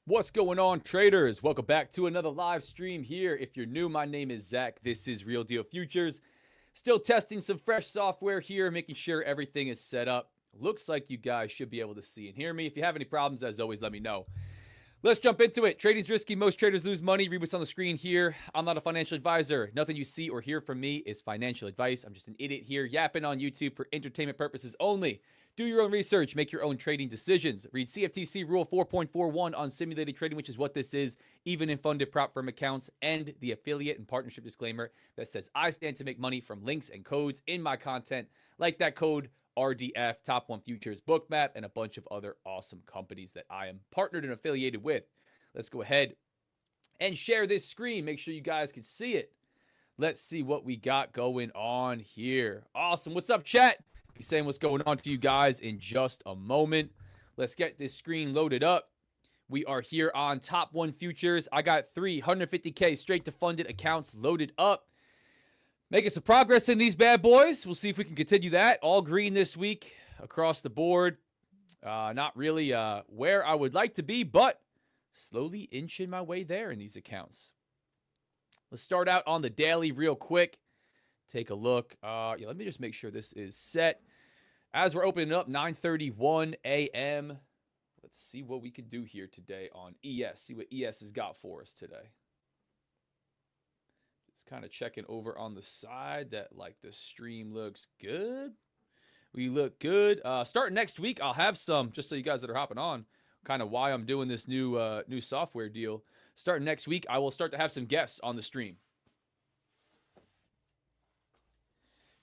What's going on, traders? Welcome back to another live stream here. If you're new, my name is Zach. This is Real Deal Futures. Still testing some fresh software here, making sure everything is set up. Looks like you guys should be able to see and hear me. If you have any problems, as always, let me know. Let's jump into it. Trading's risky. Most traders lose money. Read what's on the screen here. I'm not a financial advisor. Nothing you see or hear from me is financial advice. I'm just an idiot here yapping on YouTube for entertainment purposes only. Do your own research. Make your own trading decisions. Read CFTC Rule 4.41 on simulated trading, which is what this is, even in funded prop firm accounts, and the affiliate and partnership disclaimer that says I stand to make money from links and codes in my content, like that code RDF, Top 1 Futures, Bookmap, and a bunch of other awesome companies that I am partnered and affiliated with. Let's go ahead and share this screen. Make sure you guys can see it. Let's see what we got going on here. Awesome. What's up, chat? Be saying what's going on to you guys in just a moment. Let's get this screen loaded up. We are here on Top 1 Futures. I got 350K straight to funded accounts loaded up. Making some progress in these bad boys. We'll see if we can continue that. All green this week across the board. Not really where I would like to be, but slowly inching my way there in these accounts. Let's start out on the daily real quick. Take a look. Let me just make sure this is set. As we're opening up, 9:31 a.m. Let's see what we can do here today on ES. See what ES has got for us today. Just kind of checking over on the side that like the stream looks good. We look good. Starting next week, I'll have some, just so you guys that are hopping on, kind of why I'm doing this new software deal. Starting next week, I will start to have some guests on the stream.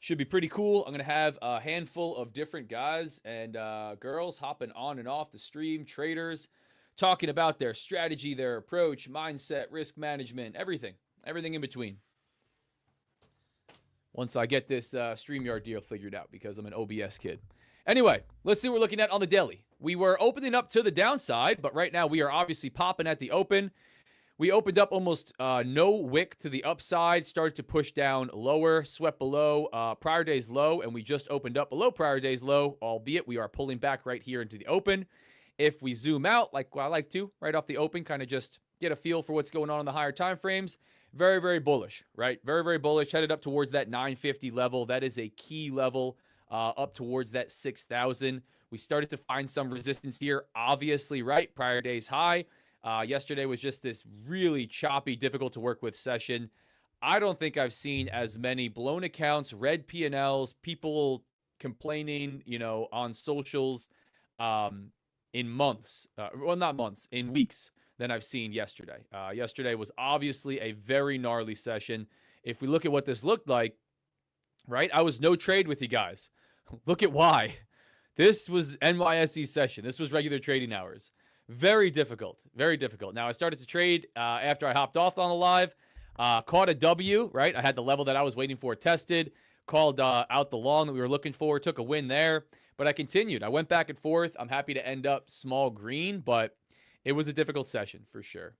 Should be pretty cool. I'm going to have a handful of different guys and girls hopping on and off the stream, traders, talking about their strategy, their approach, mindset, risk management, everything in between. Once I get this StreamYard deal figured out, because I'm an OBS kid. Anyway, let's see what we're looking at on the daily. We were opening up to the downside, but right now we are obviously popping at the open. We opened up almost no wick to the upside, started to push down lower, swept below prior day's low, and we just opened up below prior day's low, albeit we are pulling back right here into the open. If we zoom out, like I like to, right off the open, kind of just get a feel for what's going on in the higher time frames, very, very bullish, right? Very, very bullish, headed up towards that 950 level. That is a key level up towards that 6,000. We started to find some resistance here, obviously, right? Prior day's high. Yesterday was just this really choppy, difficult to work with session. I don't think I've seen as many blown accounts, red P&Ls, people complaining, on socials in months. Well, not months, in weeks than I've seen yesterday. Yesterday was obviously a very gnarly session. If we look at what this looked like, right, I was no trade with you guys. Look at why. This was NYSE session. This was regular trading hours. Very difficult. Very difficult. Now, I started to trade after I hopped off on the live. Caught a W, right? I had the level that I was waiting for tested. Called out the long that we were looking for. Took a win there. But I continued. I went back and forth. I'm happy to end up small green, but it was a difficult session for sure.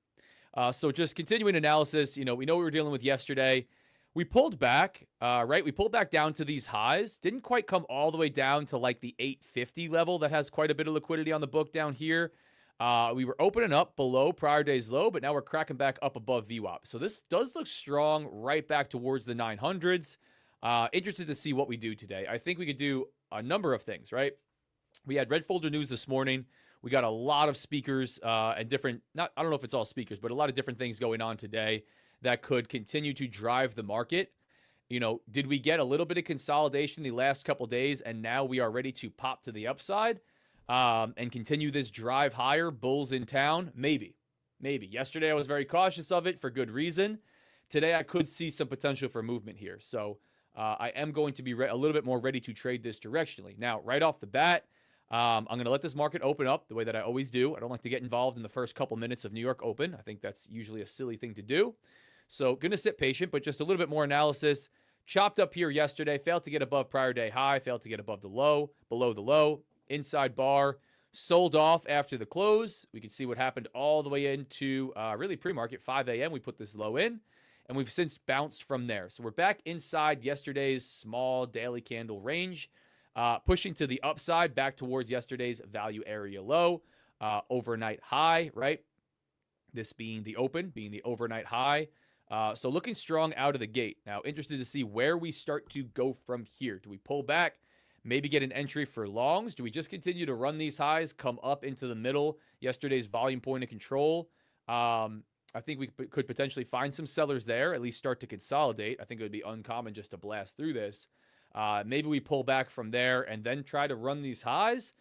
So just continuing analysis. We know what we were dealing with yesterday. We pulled back, right? We pulled back down to these highs. Didn't quite come all the way down to like the 850 level that has quite a bit of liquidity on the book down here. We were opening up below prior day's low, but now we're cracking back up above VWAP. So this does look strong right back towards the 900s. Interested to see what we do today. I think we could do a number of things, right? We had red folder news this morning. We got a lot of speakers and different, I don't know if it's all speakers, but a lot of different things going on today that could continue to drive the market. Did we get a little bit of consolidation the last couple days and now we are ready to pop to the upside? And continue this drive higher, bulls in town? Maybe. Yesterday I was very cautious of it for good reason. Today I could see some potential for movement here. So I am going to be a little bit more ready to trade this directionally. Now, right off the bat, I'm going to let this market open up the way that I always do. I don't like to get involved in the first couple minutes of New York Open. I think that's usually a silly thing to do. So going to sit patient, but just a little bit more analysis. Chopped up here yesterday, failed to get above prior day high, failed to get above the low, below the low. Inside bar, sold off after the close. We can see what happened all the way into really pre-market, 5 a.m. We put this low in, and we've since bounced from there. So we're back inside yesterday's small daily candle range, pushing to the upside, back towards yesterday's value area low, overnight high, right? This being the open, being the overnight high. So looking strong out of the gate. Now, interested to see where we start to go from here. Do we pull back? Maybe get an entry for longs? Do we just continue to run these highs, come up into the middle? Yesterday's volume point of control. I think we could potentially find some sellers there, at least start to consolidate. I think it would be uncommon just to blast through this. Maybe we pull back from there and then try to run these highs.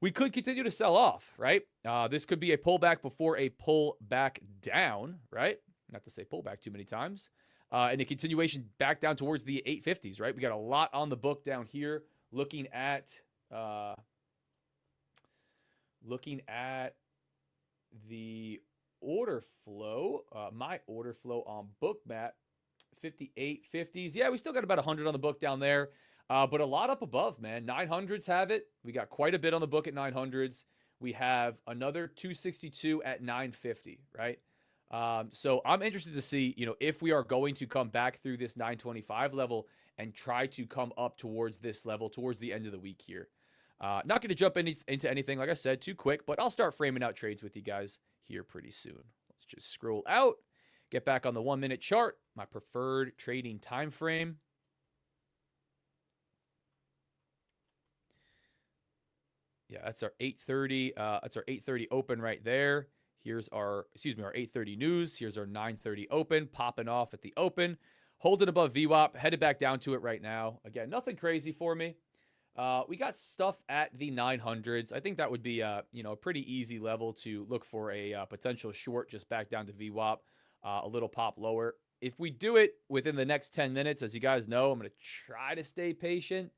We could continue to sell off, right? This could be a pullback before a pullback down, right? Not to say pullback too many times. And a continuation back down towards the 850s, right? We got a lot on the book down here. Looking at the order flow, my order flow on bookmap, 58.50s. Yeah, we still got about 100 on the book down there, but a lot up above, man. 900s have it. We got quite a bit on the book at 900s. We have another 262 at 950, right? So I'm interested to see, if we are going to come back through this 925 level and try to come up towards this level towards the end of the week here. Not going to jump into anything, like I said, too quick, but I'll start framing out trades with you guys here pretty soon. Let's just scroll out, get back on the 1 minute chart, my preferred trading time frame. Yeah, that's our 8:30. That's our 8:30 open right there. Here's our 8:30 news. Here's our 9:30 open, popping off at the open, holding above VWAP, headed back down to it right now. Again, nothing crazy for me. We got stuff at the 900s. I think that would be a pretty easy level to look for a potential short, just back down to VWAP, a little pop lower. If we do it within the next 10 minutes, as you guys know, I'm going to try to stay patient.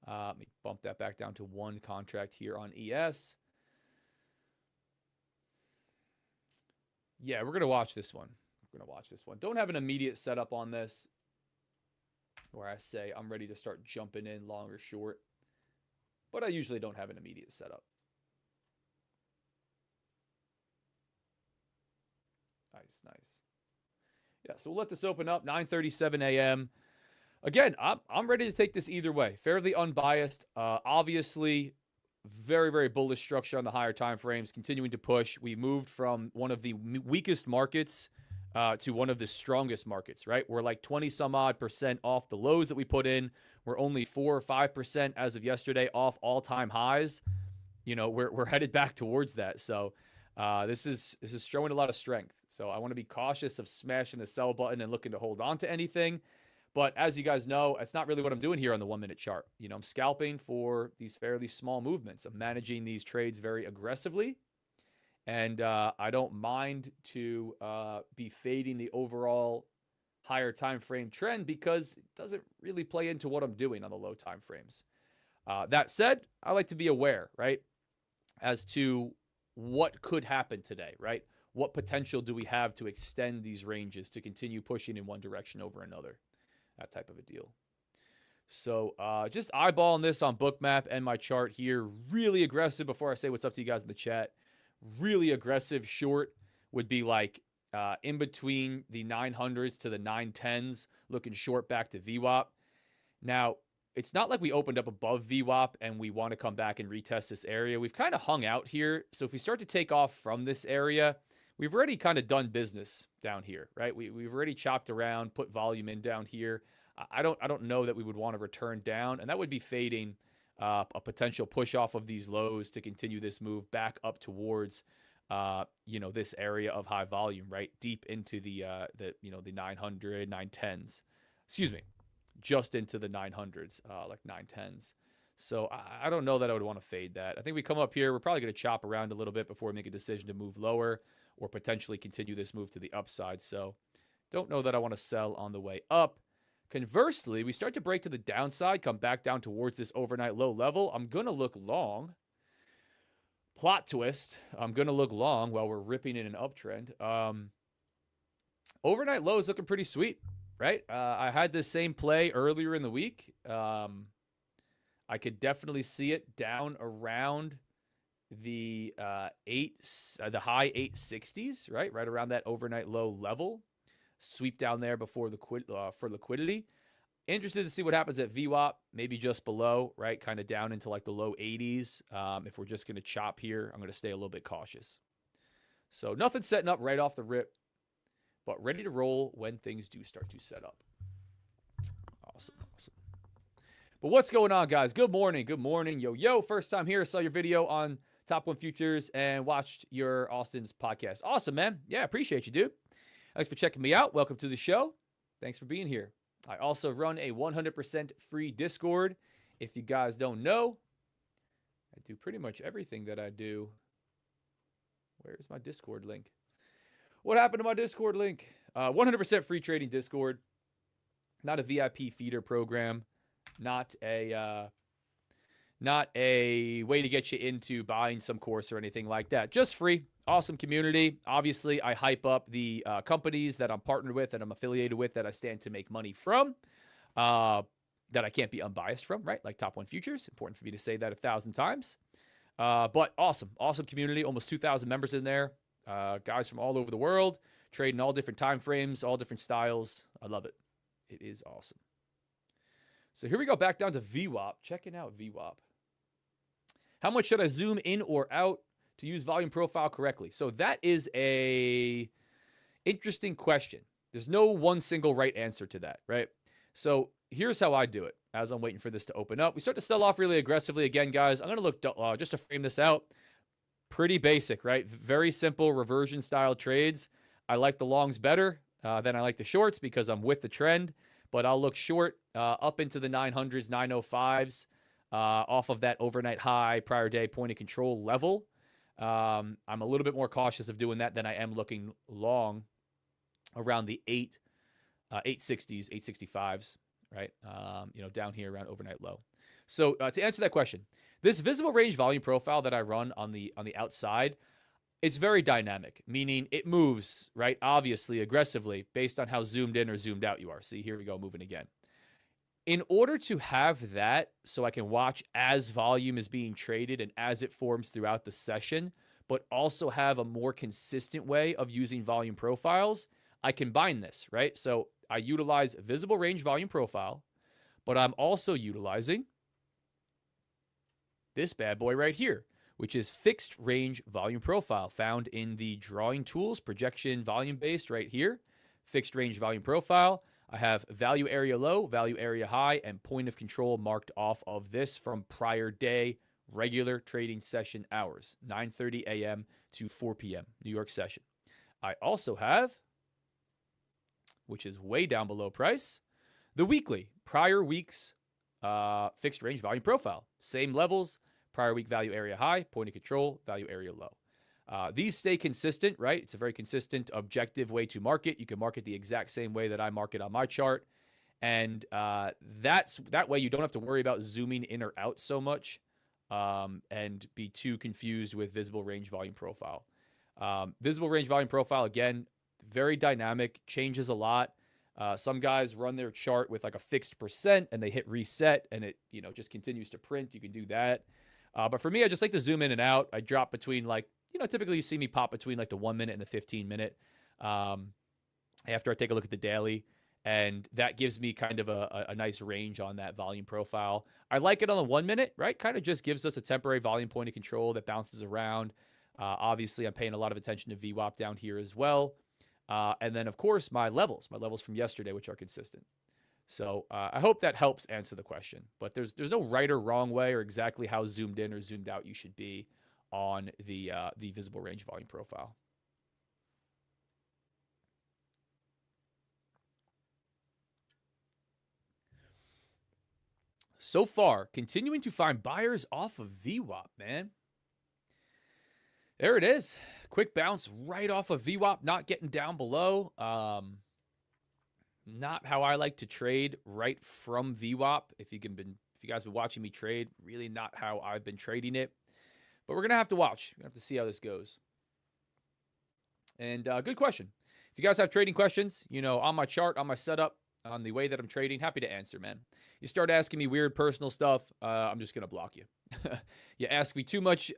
Let me bump that back down to one contract here on ES. Yeah, we're going to watch this one. Don't have an immediate setup on this where I say I'm ready to start jumping in long or short. But I usually don't have an immediate setup. Nice. Yeah, so we'll let this open up, 9:37 a.m. Again, I'm ready to take this either way. Fairly unbiased. Obviously, very, very bullish structure on the higher time frames, continuing to push. We moved from one of the weakest markets to one of the strongest markets, right? We're like 20 some odd % off the lows that we put in. We're only 4 or 5% as of yesterday off all-time highs. We're headed back towards that. So this is showing a lot of strength. So I want to be cautious of smashing the sell button and looking to hold on to anything. But as you guys know, it's not really what I'm doing here on the 1 minute chart. I'm scalping for these fairly small movements. I'm managing these trades very aggressively. And I don't mind to be fading the overall higher time frame trend because it doesn't really play into what I'm doing on the low time frames. That said, I like to be aware, right, as to what could happen today, right? What potential do we have to extend these ranges to continue pushing in one direction over another? That type of a deal. So just eyeballing this on bookmap and my chart here. Really aggressive before I say what's up to you guys in the chat. Really aggressive short would be like in between the 900s to the 910s, looking short back to VWAP. Now, it's not like we opened up above VWAP and we want to come back and retest this area. We've kind of hung out here. So if we start to take off from this area, we've already kind of done business down here, right? We've already chopped around, put volume in down here. I don't know that we would want to return down, and that would be fading a potential push off of these lows to continue this move back up towards this area of high volume, right? Deep into the 900, 910s. Excuse me. Just into the 900s, like 910s. So I don't know that I would want to fade that. I think we come up here, we're probably going to chop around a little bit before we make a decision to move lower or potentially continue this move to the upside. So don't know that I want to sell on the way up. Conversely, we start to break to the downside, come back down towards this overnight low level. I'm going to look long. Plot twist. I'm going to look long while we're ripping in an uptrend. Overnight low is looking pretty sweet, right? I had this same play earlier in the week. I could definitely see it down around the high 860s, right around that overnight low level. Sweep down there before for liquidity. Interested to see what happens at VWAP, maybe just below, right? Kind of down into like the low 80s. If we're just going to chop here, I'm going to stay a little bit cautious. So nothing setting up right off the rip, but ready to roll when things do start to set up. Awesome. But what's going on, guys? Good morning. Yo. First time here. Saw your video on Top 1 Futures and watched your Austin's podcast. Awesome, man. Yeah, appreciate you, dude. Thanks for checking me out. Welcome to the show. Thanks for being here. I also run a 100% free Discord. If you guys don't know, I do pretty much everything that I do. Where's my Discord link? What happened to my Discord link? 100% free trading Discord. Not a VIP feeder program. Not a way to get you into buying some course or anything like that. Just free. Awesome community. Obviously, I hype up the companies that I'm partnered with and I'm affiliated with that I stand to make money from. That I can't be unbiased from, right? Like Top 1 Futures. Important for me to say that 1,000 times. But awesome community. Almost 2,000 members in there. Guys from all over the world, trading all different time frames, all different styles. I love it. It is awesome. So here we go, back down to VWAP. Checking out VWAP. How much should I zoom in or out to use volume profile correctly? So that is a interesting question. There's no one single right answer to that, right? So here's how I do it as I'm waiting for this to open up. We start to sell off really aggressively again, guys. I'm going to look, just to frame this out, pretty basic, right? Very simple reversion style trades. I like the longs better than I like the shorts because I'm with the trend, but I'll look short up into the 900s, 905s off of that overnight high prior day point of control level. I'm a little bit more cautious of doing that than I am looking long around the 860s, 865s, right? Down here around overnight low. So to answer that question, this visible range volume profile that I run on the outside, it's very dynamic, meaning it moves, right? Obviously, aggressively based on how zoomed in or zoomed out you are. See, here we go, moving again. In order to have that, so I can watch as volume is being traded and as it forms throughout the session, but also have a more consistent way of using volume profiles, I combine this, right? So I utilize visible range volume profile, but I'm also utilizing this bad boy right here, which is fixed range volume profile found in the drawing tools, projection volume based right here, fixed range volume profile. I have value area low, value area high, and point of control marked off of this from prior day regular trading session hours, 9:30 a.m. to 4 p.m. New York session. I also have, which is way down below price, the weekly, prior week's fixed range volume profile. Same levels, prior week value area high, point of control, value area low. These stay consistent, right? It's a very consistent, objective way to market. You can market the exact same way that I market on my chart. And that way you don't have to worry about zooming in or out so much and be too confused with visible range volume profile. Visible range volume profile, again, very dynamic, changes a lot. Some guys run their chart with like a fixed percent and they hit reset and it, just continues to print. You can do that. But for me, I just like to zoom in and out. I drop between typically you see me pop between like the 1 minute and the 15 minute after I take a look at the daily. And that gives me kind of a nice range on that volume profile. I like it on the 1 minute, right? Kind of just gives us a temporary volume point of control that bounces around. Obviously, I'm paying a lot of attention to VWAP down here as well. And then, of course, my levels from yesterday, which are consistent. So I hope that helps answer the question. But there's no right or wrong way or exactly how zoomed in or zoomed out you should be on the visible range volume profile. So far, continuing to find buyers off of VWAP, man. There it is. Quick bounce right off of VWAP, not getting down below. Not how I like to trade right from VWAP. If you guys have been watching me trade, really not how I've been trading it. But we're going to have to watch. We're going to have to see how this goes. And good question. If you guys have trading questions, on my chart, on my setup, on the way that I'm trading, happy to answer, man. You start asking me weird personal stuff, I'm just going to block you. You ask me too much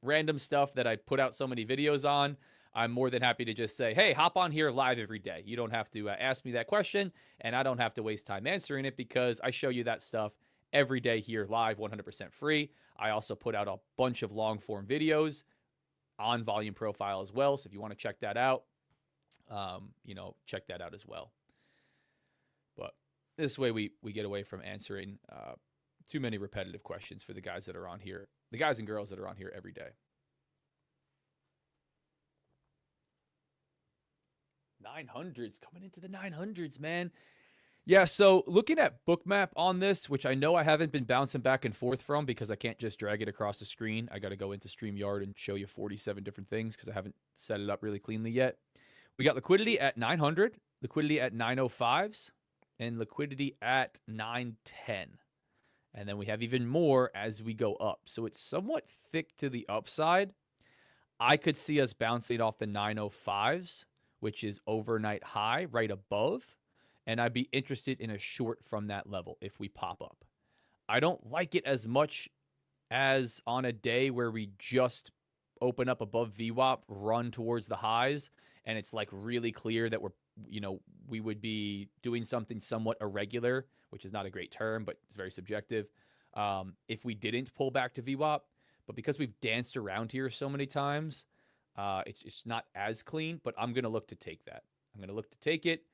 random stuff that I put out so many videos on, I'm more than happy to just say, hey, hop on here live every day. You don't have to ask me that question, and I don't have to waste time answering it because I show you that stuff every day here live, 100% free. I also put out a bunch of long-form videos on volume profile as well. So if you want to check that out, check that out as well. But this way we get away from answering too many repetitive questions for the guys that are on here, the guys and girls that are on here every day. 900s, coming into the 900s, man. Yeah, so looking at bookmap on this, which I know I haven't been bouncing back and forth from because I can't just drag it across the screen. I got to go into StreamYard and show you 47 different things because I haven't set it up really cleanly yet. We got liquidity at 900, liquidity at 905s, and liquidity at 910. And then we have even more as we go up. So it's somewhat thick to the upside. I could see us bouncing off the 905s, which is overnight high right above. And I'd be interested in a short from that level if we pop up. I don't like it as much as on a day where we just open up above VWAP, run towards the highs, and it's like really clear that we would be doing something somewhat irregular, which is not a great term, but it's very subjective. If we didn't pull back to VWAP, but because we've danced around here so many times, it's not as clean, but I'm going to look to take that. I'm going to look to take it.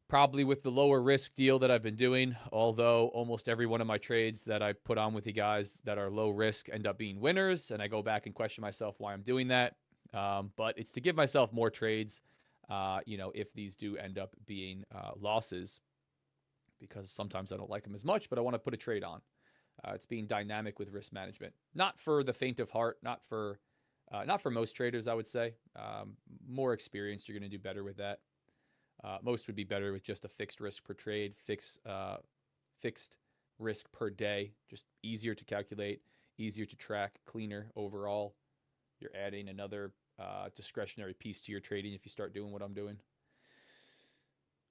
Probably with the lower risk deal that I've been doing, although almost every one of my trades that I put on with you guys that are low risk end up being winners, and I go back and question myself why I'm doing that. But it's to give myself more trades, if these do end up being losses, because sometimes I don't like them as much, but I want to put a trade on. It's being dynamic with risk management, not for the faint of heart, not for most traders, I would say. More experienced, you're going to do better with that. Most would be better with just a fixed risk per trade, fixed risk per day, just easier to calculate, easier to track, cleaner overall. You're adding another discretionary piece to your trading if you start doing what I'm doing.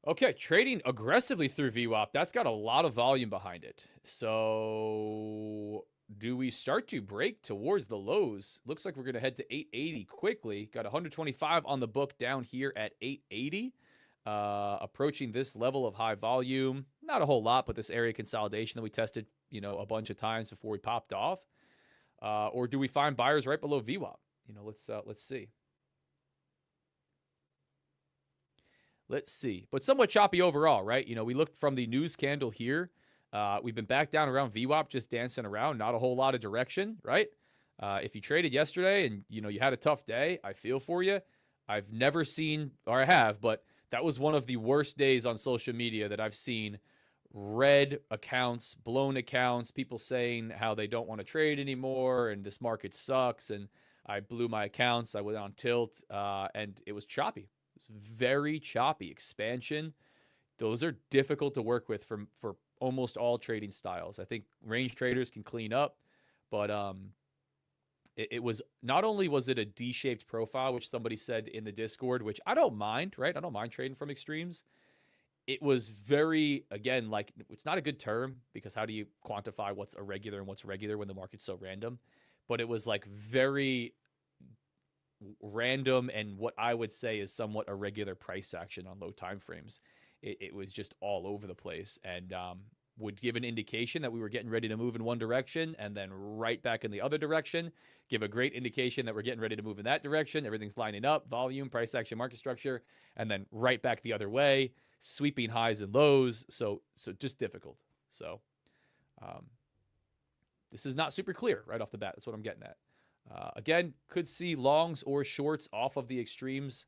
Okay, trading aggressively through VWAP, that's got a lot of volume behind it. So do we start to break towards the lows? Looks like we're going to head to 880 quickly. Got 125 on the book down here at 880. Approaching this level of high volume, not a whole lot, but this area consolidation that we tested, a bunch of times before we popped off. Or do we find buyers right below VWAP? Let's see. Let's see. But somewhat choppy overall, right? We looked from the news candle here. We've been back down around VWAP, just dancing around, not a whole lot of direction, right? If you traded yesterday and, you had a tough day, I feel for you. I've never seen, or I have, but that was one of the worst days on social media that I've seen. Red accounts, blown accounts, people saying how they don't want to trade anymore and this market sucks. And I blew my accounts. I went on tilt, and it was choppy. It was very choppy. Expansion, those are difficult to work with for almost all trading styles. I think range traders can clean up, but it was, not only was it a D-shaped profile, which somebody said in the Discord, which I don't mind, right? I don't mind trading from extremes. It was very, again, like, it's not a good term because how do you quantify what's irregular and what's regular when the market's so random? But it was like very random and what I would say is somewhat irregular price action on low time frames. It was just all over the place and would give an indication that we were getting ready to move in one direction and then right back in the other direction, give a great indication that we're getting ready to move in that direction. Everything's lining up, volume, price action, market structure, and then right back the other way, sweeping highs and lows. So just difficult. So this is not super clear right off the bat. That's what I'm getting at. Again, could see longs or shorts off of the extremes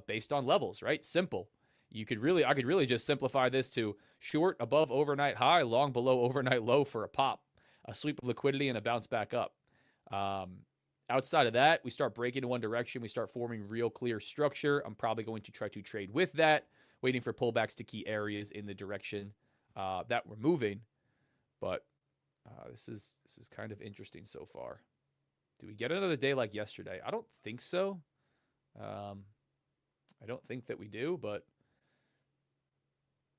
based on levels, right? Simple. I could really just simplify this to short above overnight high, long below overnight low for a pop, a sweep of liquidity, and a bounce back up. Outside of that, we start breaking in one direction. We start forming real clear structure. I'm probably going to try to trade with that, waiting for pullbacks to key areas in the direction that we're moving. But this is kind of interesting so far. Do we get another day like yesterday? I don't think so. I don't think that we do, but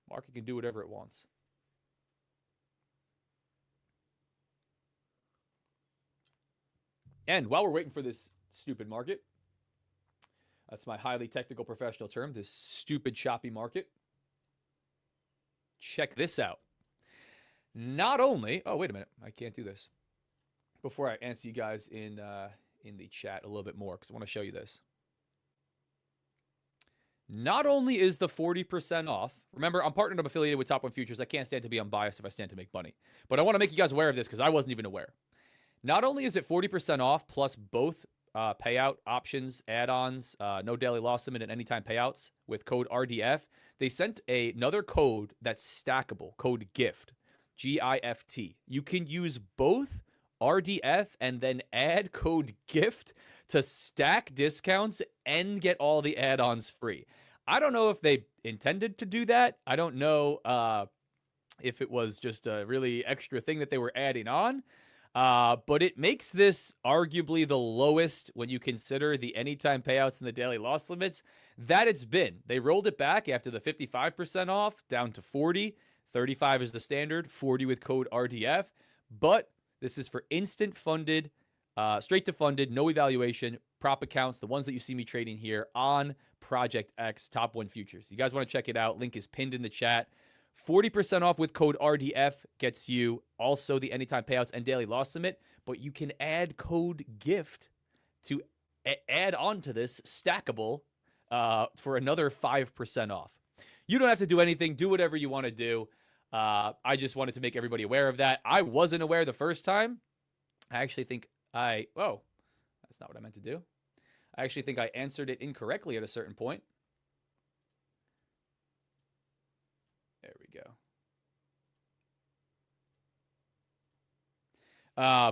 market can do whatever it wants. And while we're waiting for this stupid market, that's my highly technical professional term, this stupid choppy market. Check this out. Not only, oh, wait a minute, I can't do this. Before I answer you guys in in the chat a little bit more because I want to show you this. Not only is the 40% off, remember, I'm partnered, I'm affiliated with Top 1 Futures. I can't stand to be unbiased if I stand to make money. But I want to make you guys aware of this because I wasn't even aware. Not only is it 40% off plus both payout options, add-ons, no daily loss limit, and anytime payouts with code RDF, they sent another code that's stackable, code GIFT, GIFT. You can use both RDF and then add code GIFT to stack discounts and get all the add-ons free. I don't know if they intended to do that. I don't know if it was just a really extra thing that they were adding on. But it makes this arguably the lowest when you consider the anytime payouts and the daily loss limits that it's been. They rolled it back after the 55% off down to 40. 35 is the standard, 40 with code RDF. But this is for instant funded, straight to funded, no evaluation, prop accounts, the ones that you see me trading here on Project X Top 1 Futures. You guys want to check it out. Link is pinned in the chat. 40% off with code RDF gets you also the anytime payouts and daily loss limit, but you can add code GIFT to add on to this stackable for another 5% off. You don't have to do anything. Do whatever you want to do. I just wanted to make everybody aware of that. I wasn't aware the first time. I actually think oh, that's not what I meant to do. I actually think I answered it incorrectly at a certain point. There we go.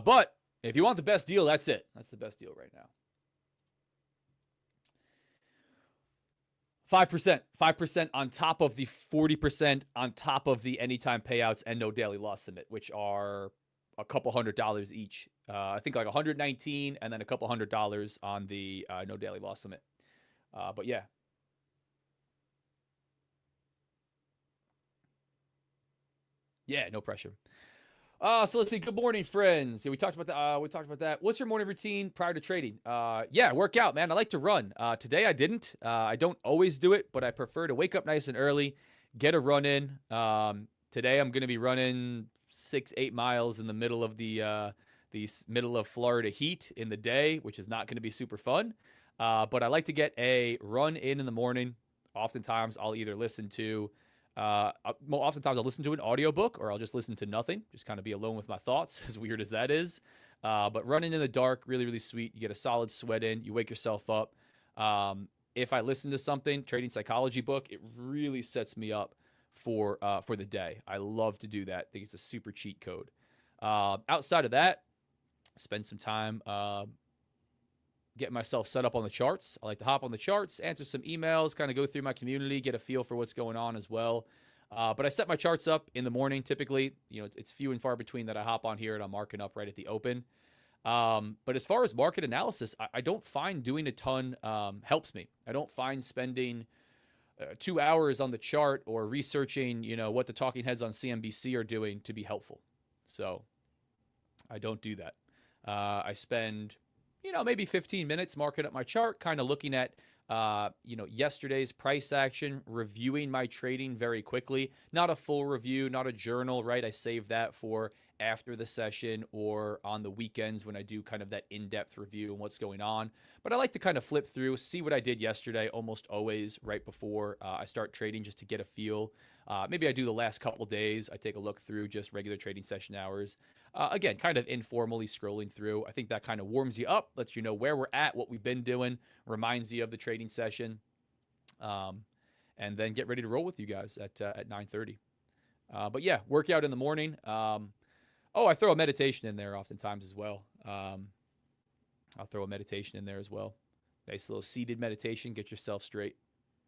But if you want the best deal, that's it. That's the best deal right now. 5%. 5% on top of the 40% on top of the anytime payouts and no daily loss limit, which are a couple $100 each. I think like $119 and then a couple $100 on the no daily loss limit. But yeah. Yeah, no pressure. So let's see. Good morning, friends. Yeah, we talked about that. What's your morning routine prior to trading? Yeah, work out, man. I like to run. Today I didn't. I don't always do it, but I prefer to wake up nice and early, get a run in. Today I'm going to be running 6-8 miles in the middle of the middle of Florida heat in the day, which is not going to be super fun. But I like to get a run in the morning. Oftentimes I'll either listen to oftentimes I'll listen to an audiobook or I'll just listen to nothing, just kind of be alone with my thoughts, as weird as that is. But running in the dark, really, really sweet. You get a solid sweat in, you wake yourself up. If I listen to something, trading psychology book, it really sets me up for the day. I love to do that. I think it's a super cheat code. Outside of that, spend some time getting myself set up on the charts. I like to hop on the charts, answer some emails, kind of go through my community, get a feel for what's going on as well. But I set my charts up in the morning typically. You know, it's few and far between that I hop on here and I'm marking up right at the open. But as far as market analysis, I don't find doing a ton helps me. I don't find spending 2 hours on the chart or researching, you know, what the talking heads on CNBC are doing to be helpful. So I don't do that. I spend, you know, maybe 15 minutes marking up my chart, kind of looking at, you know, yesterday's price action, reviewing my trading very quickly. Not a full review, not a journal, right? I save that for after the session or on the weekends when I do kind of that in-depth review and what's going on. But I like to kind of flip through, see what I did yesterday, almost always right before I start trading, just to get a feel. Maybe I do the last couple days. I take a look through just regular trading session hours. Again, kind of informally scrolling through. I think that kind of warms you up, lets you know where we're at, what we've been doing, reminds you of the trading session, and then get ready to roll with you guys at 9:30. But yeah, workout in the morning. I throw a meditation in there oftentimes as well. I'll throw a meditation in there as well. Nice little seated meditation, get yourself straight.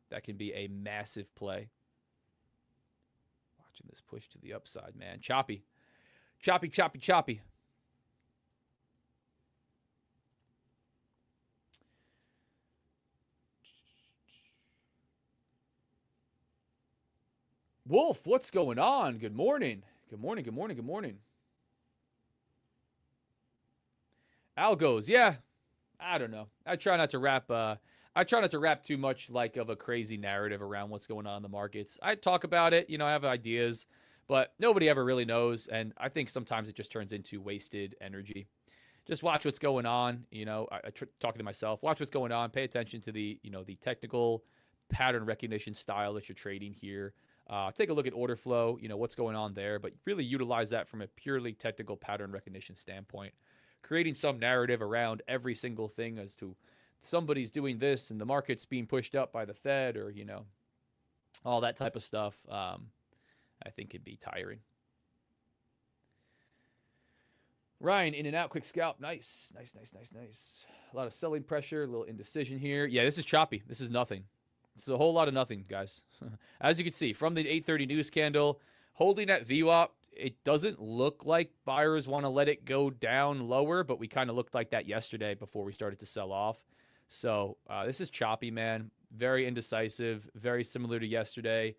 That can be a massive play. Watching this push to the upside, man. Choppy. Choppy, choppy, choppy. Wolf, what's going on? Good morning. Good morning, good morning, good morning. Algos, yeah. I don't know. I try not to wrap too much like of a crazy narrative around what's going on in the markets. I talk about it, you know, I have ideas, but nobody ever really knows, and I think sometimes it just turns into wasted energy. just watch what's going on. You know, talking to myself, watch what's going on. Pay attention to the, you know, the technical pattern recognition style that you're trading here. Take a look at order flow, you know, what's going on there, but really utilize that from a purely technical pattern recognition standpoint. Creating some narrative around every single thing as to somebody's doing this and the market's being pushed up by the Fed, or, you know, all that type of stuff, I think can be tiring. Ryan, in and out, quick scalp. Nice. A lot of selling pressure, a little indecision here. Yeah, this is choppy. This is nothing. This is a whole lot of nothing, guys. As you can see, from the 8:30 news candle, holding at VWAP, it doesn't look like buyers want to let it go down lower, but we kind of looked like that yesterday before we started to sell off. So this is choppy, man. Very indecisive, very similar to yesterday.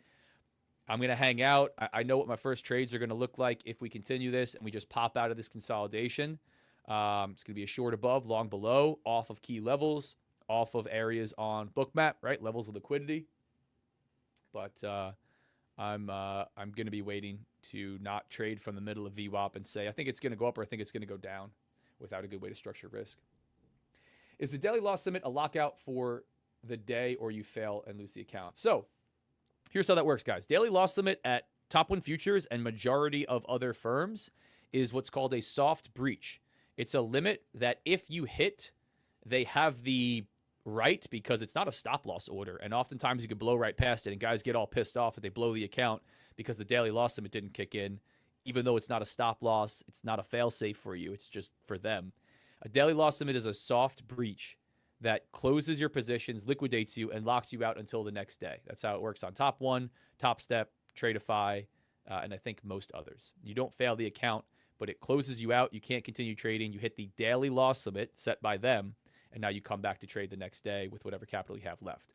I'm going to hang out. I know what my first trades are going to look like if we continue this and we just pop out of this consolidation. It's going to be a short above, long below, off of key levels, off of areas on bookmap, right? Levels of liquidity. But I'm going to be waiting to not trade from the middle of VWAP and say, I think it's going to go up or I think it's going to go down without a good way to structure risk. Is the daily loss limit a lockout for the day or you fail and lose the account? So here's how that works, guys. Daily loss limit at Top 1 Futures and majority of other firms is what's called a soft breach. It's a limit that if you hit, they have the right, because it's not a stop loss order. And oftentimes you could blow right past it, and guys get all pissed off if they blow the account because the daily loss limit didn't kick in, even though it's not a stop loss. It's not a fail safe for you. It's just for them. A daily loss limit is a soft breach that closes your positions, liquidates you, and locks you out until the next day. That's how it works on Top 1, Top Step, Tradeify, and I think most others. You don't fail the account, but it closes you out. You can't continue trading. You hit the daily loss limit set by them, and now you come back to trade the next day with whatever capital you have left.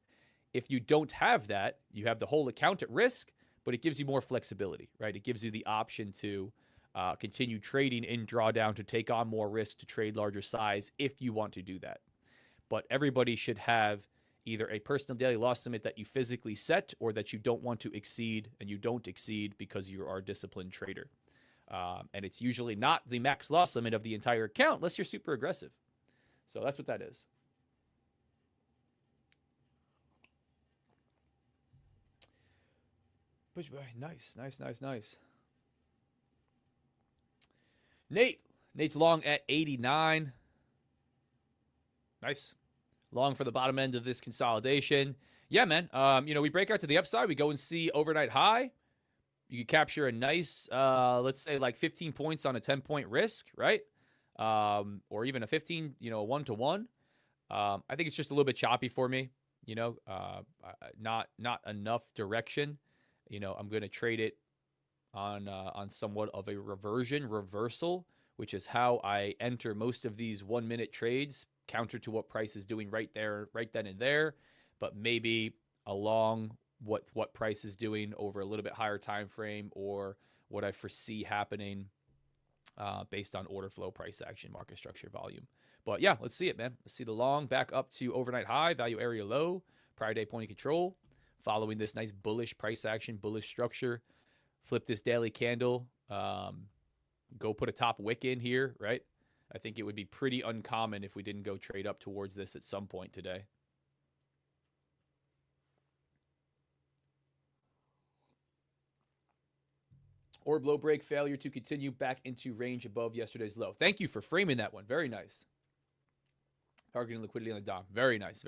If you don't have that, you have the whole account at risk, but it gives you more flexibility, right? It gives you the option to continue trading in drawdown, to take on more risk, to trade larger size if you want to do that. But everybody should have either a personal daily loss limit that you physically set or that you don't want to exceed, and you don't exceed because you are a disciplined trader. And it's usually not the max loss limit of the entire account unless you're super aggressive. So that's what that is. Nice. Nate's long at 89. Nice. Long for the bottom end of this consolidation. Yeah, man. You know, we break out to the upside. We go and see overnight high. You can capture a nice, let's say like 15 points on a 10-point risk, right? Or even a 15, you know, 1-to-1. I think it's just a little bit choppy for me. You know, not enough direction. You know, I'm going to trade it on somewhat of a reversal, which is how I enter most of these 1-minute trades, counter to what price is doing right there, right then and there, but maybe along what price is doing over a little bit higher time frame, or what I foresee happening based on order flow, price action, market structure, volume. But yeah, let's see it, man. Let's see the long back up to overnight high, value area low, prior day point of control, following this nice bullish price action, bullish structure. Flip this daily candle, go put a top wick in here, right? I think it would be pretty uncommon if we didn't go trade up towards this at some point today. Orb low break, failure to continue back into range above yesterday's low. Thank you for framing that one. Very nice. Targeting liquidity on the DOM. Very nice.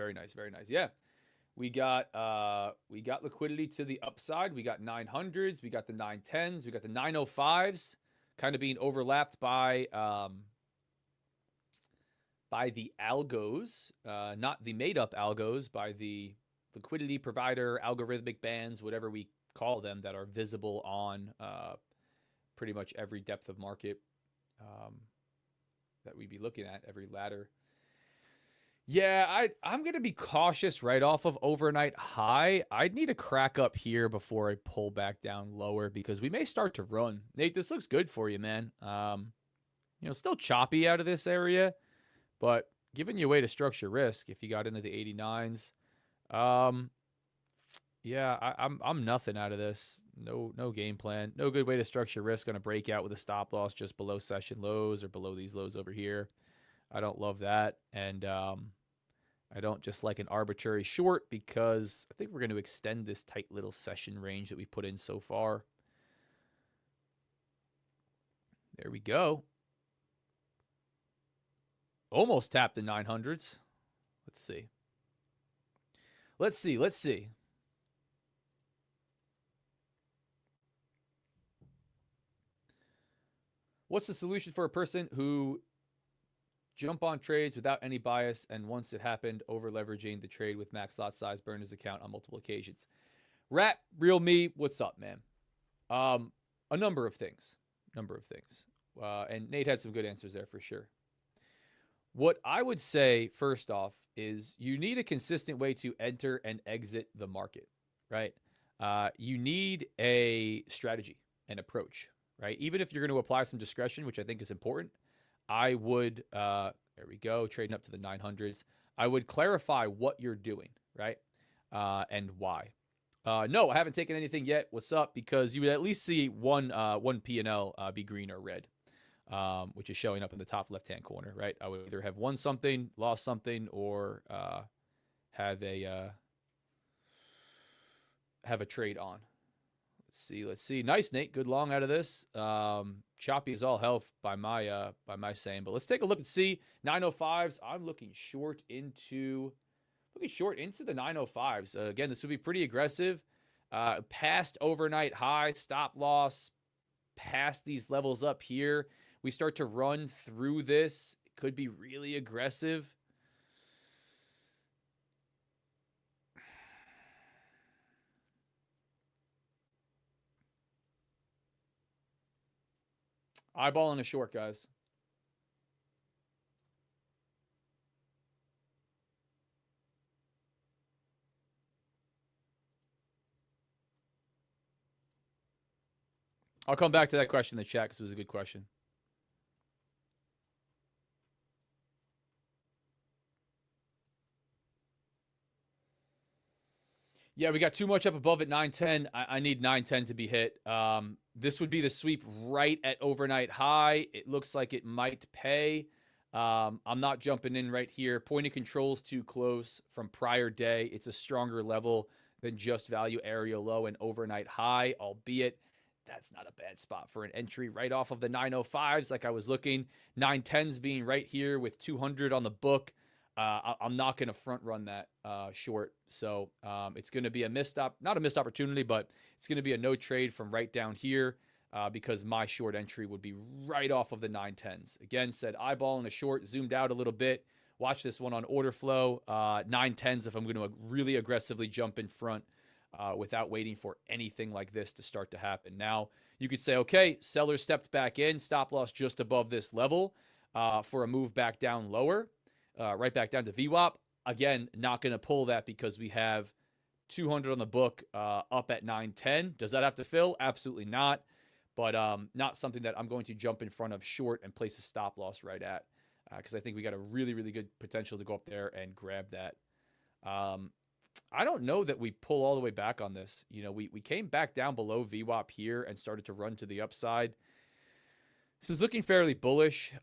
Yeah. We got liquidity to the upside. We got 900s. We got the 910s. We got the 905s kind of being overlapped by the algos, not the made-up algos, by the liquidity provider, algorithmic bands, whatever we call them, that are visible on pretty much every depth of market that we'd be looking at, every ladder. Yeah, I'm going to be cautious right off of overnight high. I'd need a crack up here before I pull back down lower, because we may start to run. Nate, this looks good for you, man. You know, still choppy out of this area, but giving you a way to structure risk if you got into the 89s. Yeah, I'm nothing out of this. No game plan. No good way to structure risk on a breakout with a stop loss just below session lows or below these lows over here. I don't love that. And I don't just like an arbitrary short because I think we're going to extend this tight little session range that we put in so far. There we go. Almost tapped the 900s. Let's see. Let's see. Let's see. What's the solution for a person who jump on trades without any bias and once it happened, over leveraging the trade with max lot size, burn his account on multiple occasions? Rat, real me, what's up, man? A number of things. And Nate had some good answers there for sure. What I would say first off is you need a consistent way to enter and exit the market, right? You need a strategy and approach, right? Even if you're going to apply some discretion, which I think is important, I would, there we go, trading up to the 900s. I would clarify what you're doing, right? And why. No, I haven't taken anything yet. What's up? Because you would at least see one P&L be green or red, which is showing up in the top left-hand corner, right? I would either have won something, lost something, or have a trade on. Let's see. Nice, Nate. Good long out of this. Choppy as all hell by my saying. But let's take a look and see 905s. I'm looking short into the 905s. Again, this would be pretty aggressive. Past overnight high, stop loss, past these levels up here. We start to run through this. It could be really aggressive. Eyeballing a short, guys. I'll come back to that question in the chat because it was a good question. Yeah, we got too much up above at 910. I need 910 to be hit. This would be the sweep right at overnight high. It looks like it might pay. I'm not jumping in right here. Point of control's too close from prior day. It's a stronger level than just value area low and overnight high, albeit that's not a bad spot for an entry right off of the 905s. Like I was looking, 910s being right here with 200 on the book. I'm not going to front run that short. So it's going to be not a missed opportunity, but it's going to be a no trade from right down here because my short entry would be right off of the 910s. Again, said eyeball in a short, zoomed out a little bit. Watch this one on order flow. 910s if I'm going to really aggressively jump in front without waiting for anything like this to start to happen. Now, you could say, okay, seller stepped back in, stop loss just above this level for a move back down lower. Right back down to VWAP. Again, not going to pull that because we have 200 on the book up at 910. Does that have to fill? Absolutely not. But not something that I'm going to jump in front of short and place a stop loss right at because I think we got a really, really good potential to go up there and grab that. I don't know that we pull all the way back on this. You know, we came back down below VWAP here and started to run to the upside. This is looking fairly bullish.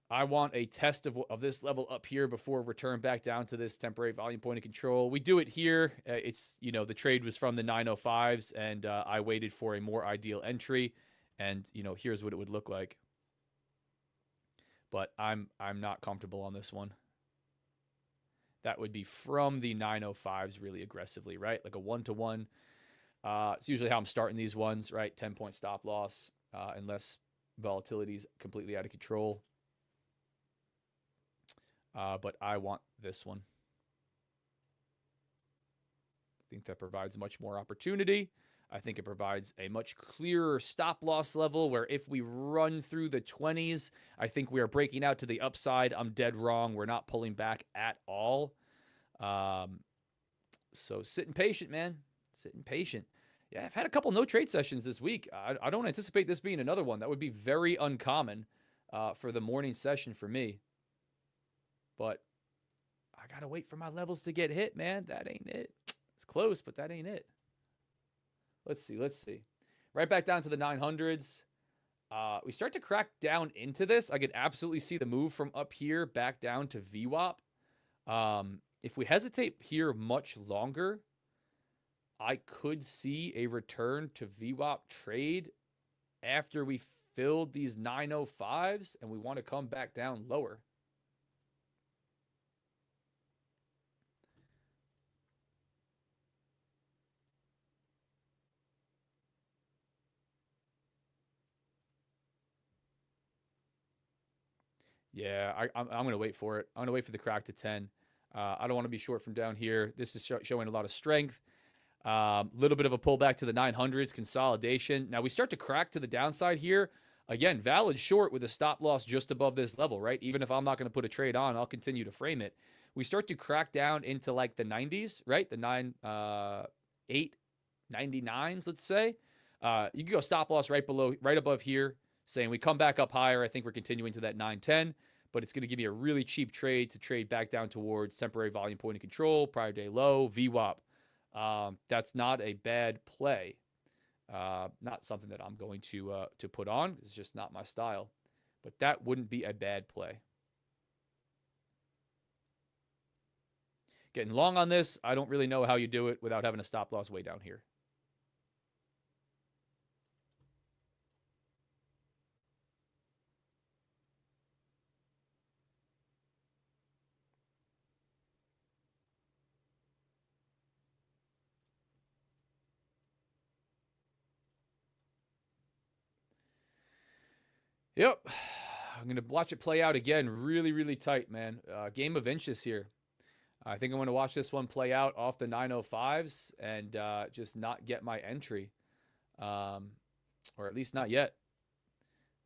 I want a test of this level up here before return back down to this temporary volume point of control. We do it here. It's, you know, the trade was from the 905s and I waited for a more ideal entry and, you know, here's what it would look like. But I'm not comfortable on this one. That would be from the 905s really aggressively, right? Like a 1-to-1. It's usually how I'm starting these ones, right? 10-point stop loss unless volatility is completely out of control. But I want this one. I think that provides much more opportunity. I think it provides a much clearer stop loss level where if we run through the 20s, I think we are breaking out to the upside. I'm dead wrong. We're not pulling back at all. So sitting patient, man. Sitting patient. Yeah, I've had a couple no trade sessions this week. I don't anticipate this being another one. That would be very uncommon for the morning session for me. But I got to wait for my levels to get hit, man. That ain't it. It's close, but that ain't it. Let's see. Right back down to the 900s. We start to crack down into this. I could absolutely see the move from up here back down to VWAP. If we hesitate here much longer, I could see a return to VWAP trade after we filled these 905s and we want to come back down lower. Yeah, I'm going to wait for it. I'm going to wait for the crack to 10. I don't want to be short from down here. This is showing a lot of strength. Little bit of a pullback to the 900s, consolidation. Now we start to crack to the downside here. Again, valid short with a stop loss just above this level, right? Even if I'm not going to put a trade on, I'll continue to frame it. We start to crack down into like the 90s, right? The 899s, let's say. You can go stop loss right above here, saying we come back up higher. I think we're continuing to that 910, but it's going to give me a really cheap trade to trade back down towards temporary volume point of control, prior day low, VWAP. That's not a bad play. Not something that I'm going to put on. It's just not my style. But that wouldn't be a bad play. Getting long on this, I don't really know how you do it without having a stop loss way down here. Yep. I'm going to watch it play out again. Really, really tight, man. Game of inches here. I think I'm going to watch this one play out off the 905s and just not get my entry. Or at least not yet.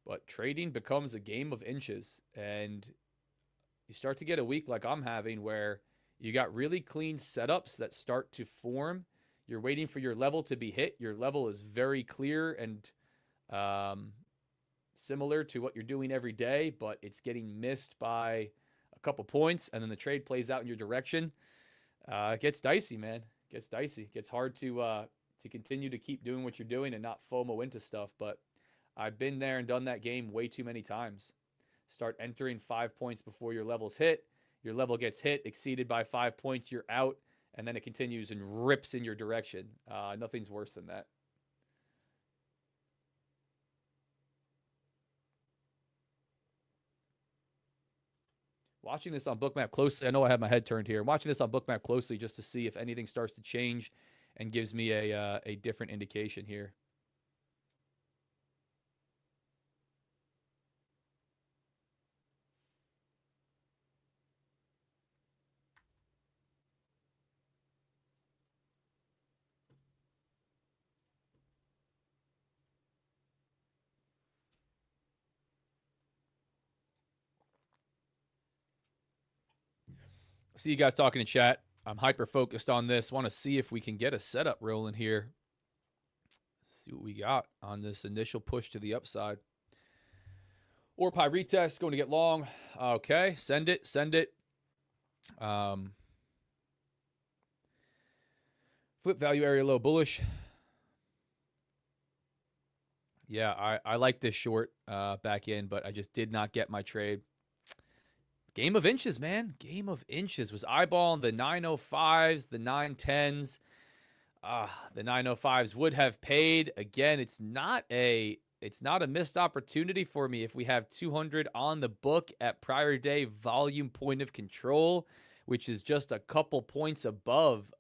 But trading becomes a game of inches. And you start to get a week like I'm having where you got really clean setups that start to form. You're waiting for your level to be hit. Your level is very clear and similar to what you're doing every day, but it's getting missed by a couple points, and then the trade plays out in your direction. It gets dicey, man. It gets dicey. It gets hard to continue to keep doing what you're doing and not FOMO into stuff, but I've been there and done that game way too many times. Start entering 5 points before your level's hit. Your level gets hit, exceeded by 5 points, you're out, and then it continues and rips in your direction. Nothing's worse than that. Watching this on bookmap closely, I know I have my head turned here. I'm watching this on bookmap closely just to see if anything starts to change and gives me a different indication here. See you guys talking in chat. I'm hyper focused on this. Want to see if we can get a setup rolling here. See what we got on this initial push to the upside. Or pie retest, going to get long. Okay, send it. Flip value area low bullish. Yeah, I like this short back in, but I just did not get my trade. Game of inches, man. Game of inches. Was eyeballing the 905s, the 910s. The 905s would have paid. Again, it's not a missed opportunity for me if we have 200 on the book at prior day volume point of control, which is just a couple points above.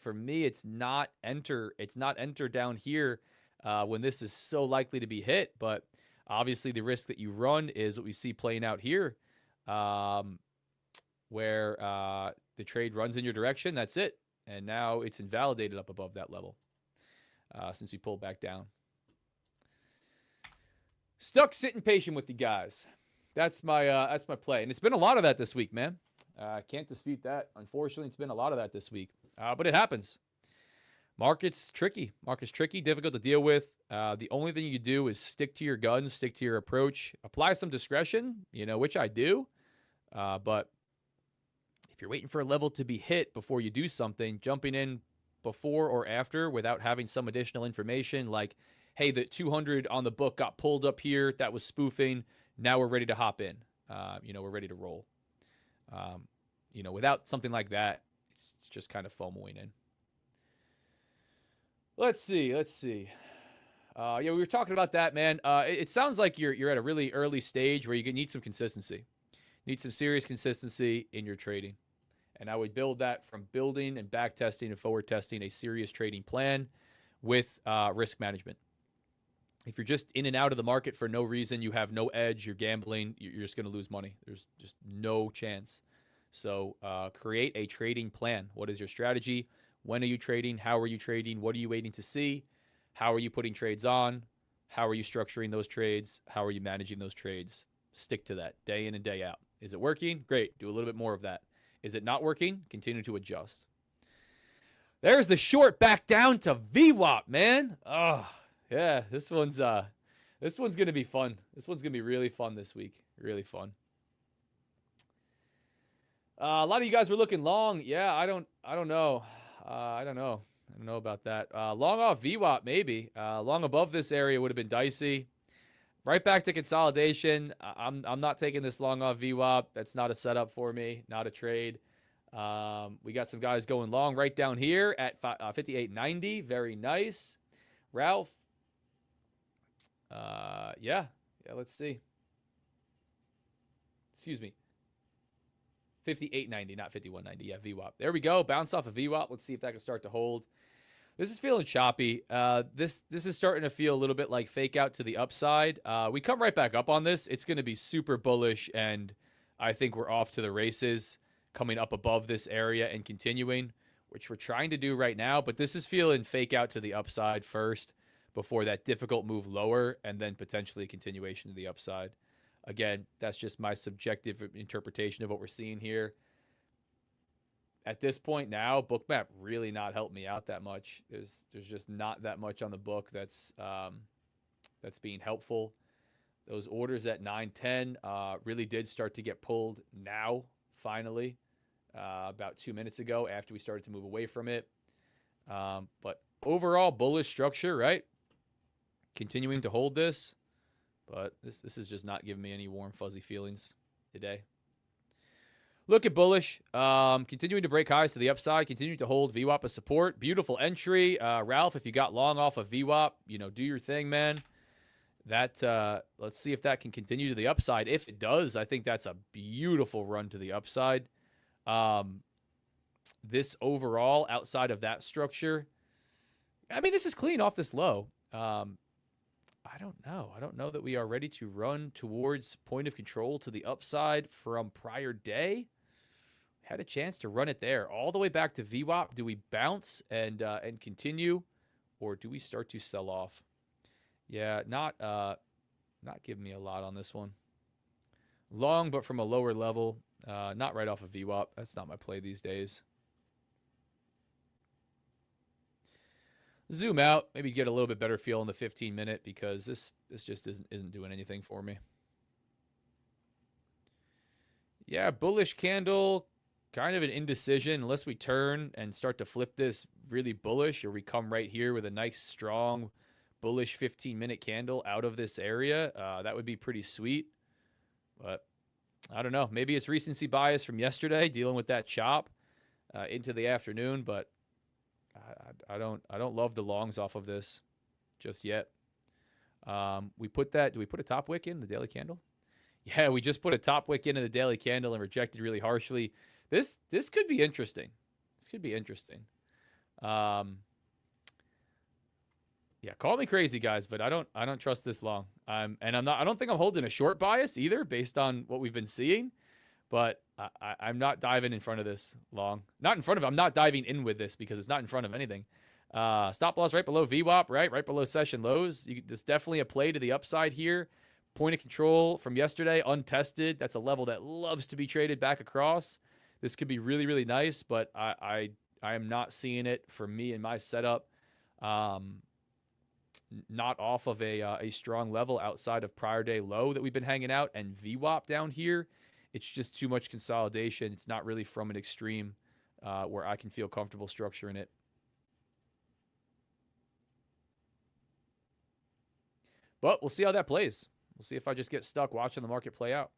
For me, it's not enter. It's not enter down here when this is so likely to be hit. But obviously, the risk that you run is what we see playing out here. Where the trade runs in your direction, that's it. And now it's invalidated up above that level since we pulled back down. Stuck sitting patient with you guys. That's my play. And it's been a lot of that this week, man. Can't dispute that. Unfortunately, it's been a lot of that this week. But it happens. Market's tricky. Difficult to deal with. The only thing you do is stick to your guns, stick to your approach, apply some discretion, which I do. But if you're waiting for a level to be hit before you do something, jumping in before or after without having some additional information like, hey, the 200 on the book got pulled up here. That was spoofing. Now we're ready to hop in. We're ready to roll. Without something like that, it's just kind of FOMOing in. Let's see. We were talking about that, man. It sounds like you're at a really early stage where you need some consistency. Need some serious consistency in your trading. And I would build that from building and back testing and forward testing a serious trading plan with risk management. If you're just in and out of the market for no reason, you have no edge, you're gambling, you're just going to lose money. There's just no chance. So create a trading plan. What is your strategy? When are you trading? How are you trading? What are you waiting to see? How are you putting trades on? How are you structuring those trades? How are you managing those trades? Stick to that day in and day out. Is it working? Great. Do a little bit more of that. Is it not working? Continue to adjust. There's the short back down to VWAP, man. Oh, yeah. This one's going to be fun. This one's going to be really fun this week. Really fun. A lot of you guys were looking long. Yeah, I don't know. I don't know about that. Long off VWAP, maybe. Long above this area would have been dicey. Right back to consolidation. I'm not taking this long off VWAP. That's not a setup for me. Not a trade. We got some guys going long right down here at 58.90. Very nice. Ralph. Yeah. Let's see. Excuse me. 58.90, not 51.90. Yeah, VWAP. There we go. Bounce off of VWAP. Let's see if that can start to hold. This is feeling choppy. This is starting to feel a little bit like fake out to the upside. We come right back up on this. It's going to be super bullish, and I think we're off to the races coming up above this area and continuing, which we're trying to do right now. But this is feeling fake out to the upside first before that difficult move lower and then potentially a continuation to the upside. Again, that's just my subjective interpretation of what we're seeing here. At this point now, bookmap really not helped me out that much. There's just not that much on the book that's being helpful. Those orders at 9:10 really did start to get pulled now, finally, about 2 minutes ago after we started to move away from it. But overall, bullish structure, right? Continuing to hold this. But this is just not giving me any warm, fuzzy feelings today. Look at bullish. Continuing to break highs to the upside. Continuing to hold VWAP as support. Beautiful entry. Ralph, if you got long off of VWAP, do your thing, man. That let's see if that can continue to the upside. If it does, I think that's a beautiful run to the upside. This overall, outside of that structure, I mean, this is clean off this low. I don't know. I don't know that we are ready to run towards point of control to the upside from prior day. Had a chance to run it there all the way back to VWAP. Do we bounce and continue, or do we start to sell off? Yeah, not giving me a lot on this one. Long, but from a lower level. Not right off of VWAP. That's not my play these days. Zoom out, maybe get a little bit better feel in the 15-minute because this just isn't doing anything for me. Yeah, bullish candle, kind of an indecision unless we turn and start to flip this really bullish, or we come right here with a nice strong bullish 15-minute candle out of this area. That would be pretty sweet. But I don't know. Maybe it's recency bias from yesterday dealing with that chop into the afternoon, but I don't love the longs off of this just yet. Do we put a top wick in the daily candle? Yeah, we just put a top wick into the daily candle and rejected really harshly. This could be interesting. This could be interesting. Yeah, call me crazy, guys, but I don't trust this long. I don't think I'm holding a short bias either based on what we've been seeing. But I'm not diving in front of this long. I'm not diving in with this because it's not in front of anything. Stop loss right below VWAP, right below session lows. There's definitely a play to the upside here. Point of control from yesterday, untested. That's a level that loves to be traded back across. This could be really, really nice, but I am not seeing it for me in my setup. Not off of a strong level outside of prior day low that we've been hanging out, and VWAP down here. It's just too much consolidation. It's not really from an extreme where I can feel comfortable structuring it. But we'll see how that plays. We'll see if I just get stuck watching the market play out.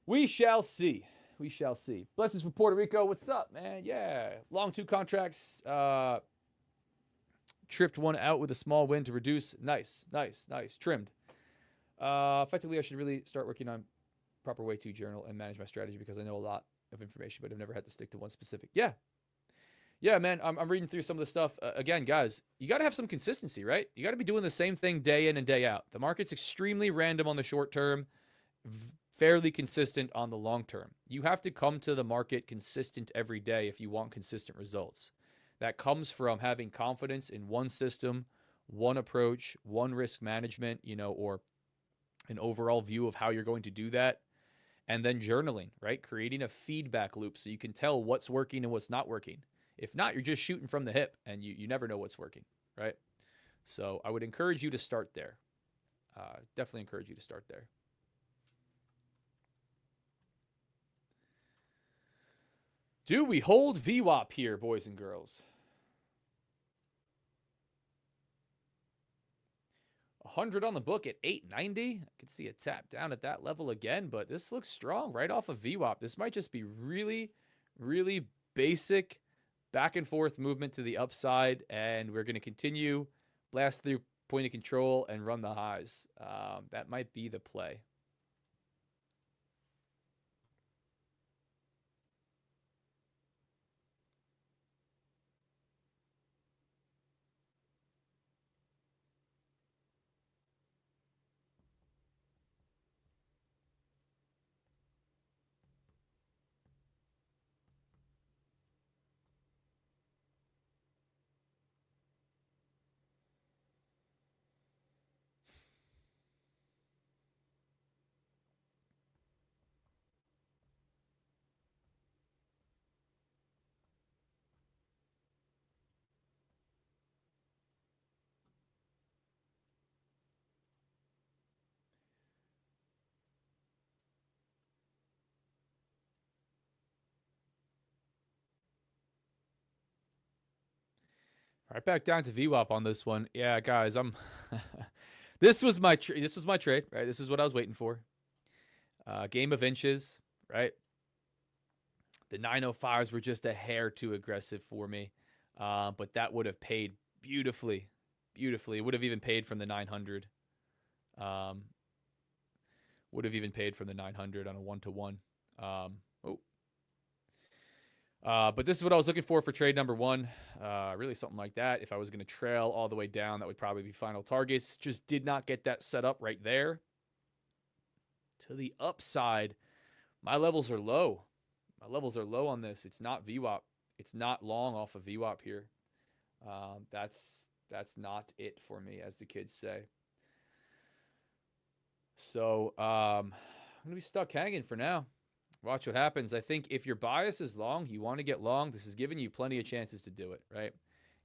We shall see. We shall see. Blessings from Puerto Rico. What's up, man? Yeah. Long 2 contracts. Tripped one out with a small win to reduce. Nice. Trimmed. Effectively, I should really start working on proper way to journal and manage my strategy because I know a lot of information, but I've never had to stick to one specific. Yeah, man. I'm reading through some of the stuff. Again, guys, you got to have some consistency, right? You got to be doing the same thing day in and day out. The market's extremely random on the short term, fairly consistent on the long term. You have to come to the market consistent every day if you want consistent results. That comes from having confidence in one system, one approach, one risk management, or an overall view of how you're going to do that. And then journaling, right? Creating a feedback loop so you can tell what's working and what's not working. If not, you're just shooting from the hip and you never know what's working, right? So I would encourage you to start there. Definitely encourage you to start there. Do we hold VWAP here, boys and girls? 100 on the book at 890. I can see a tap down at that level again, but this looks strong right off of VWAP. This might just be really, really basic back and forth movement to the upside, and we're going to continue, blast through point of control, and run the highs. That might be the play. All right, back down to VWAP on this one. Yeah, guys, this was my trade, right? This is what I was waiting for. Game of inches, right? The 905s were just a hair too aggressive for me, but that would have paid beautifully. It would have even paid from the 900. Would have even paid from the 900 on a 1-to-1. But this is what I was looking for trade number 1. Really something like that. If I was going to trail all the way down, that would probably be final targets. Just did not get that set up right there. To the upside, my levels are low. My levels are low on this. It's not VWAP. It's not long off of VWAP here. That's not it for me, as the kids say. So I'm going to be stuck hanging for now. Watch what happens. I think if your bias is long, you want to get long, this is giving you plenty of chances to do it, right?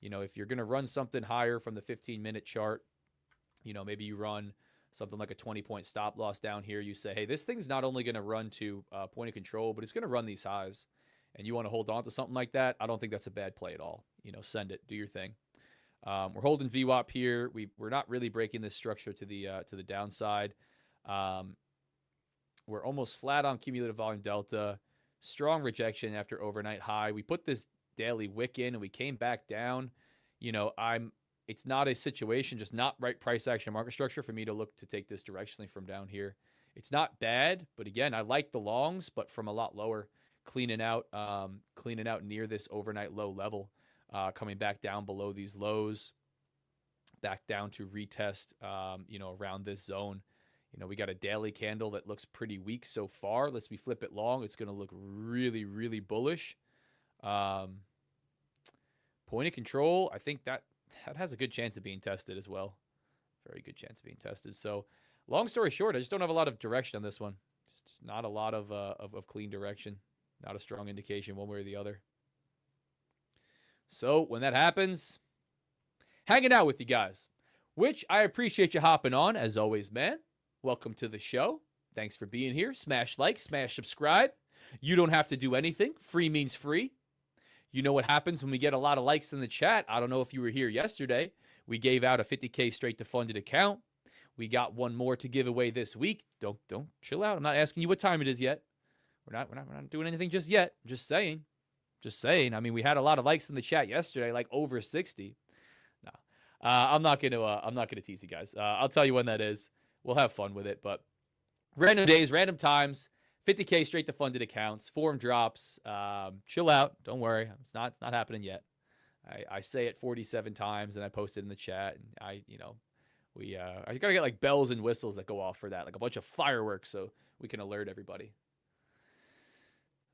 If you're going to run something higher from the 15-minute chart, maybe you run something like a 20-point stop loss down here. You say, hey, this thing's not only going to run to point of control, but it's going to run these highs. And you want to hold on to something like that. I don't think that's a bad play at all. Send it, do your thing. We're holding VWAP here. We're not really breaking this structure to the downside. We're almost flat on cumulative volume delta. Strong rejection after overnight high. We put this daily wick in and we came back down. It's not a situation, just not right price action market structure for me to look to take this directionally from down here. It's not bad, but again, I like the longs, but from a lot lower, cleaning out near this overnight low level, coming back down below these lows, back down to retest, around this zone. We got a daily candle that looks pretty weak so far. Let's flip it long. It's going to look really, really bullish. Point of control, I think that has a good chance of being tested as well. Very good chance of being tested. So long story short, I just don't have a lot of direction on this one. It's just not a lot of clean direction. Not a strong indication one way or the other. So when that happens, hanging out with you guys, which I appreciate you hopping on as always, man. Welcome to the show. Thanks for being here. Smash like, smash subscribe. You don't have to do anything. Free means free. You know what happens when we get a lot of likes in the chat. I don't know if you were here yesterday. We gave out a 50K straight to funded account. We got one more to give away this week. Don't chill out. I'm not asking you what time it is yet. We're not doing anything just yet. I'm just saying. Just saying. I mean, we had a lot of likes in the chat yesterday, like over 60. No, I'm not gonna tease you guys. I'll tell you when that is. We'll have fun with it. But random days, random times, 50K straight to funded accounts, form drops. Chill out. Don't worry. It's not happening yet. I say it 47 times and I post it in the chat. And I gotta get like bells and whistles that go off for that, like a bunch of fireworks, so we can alert everybody.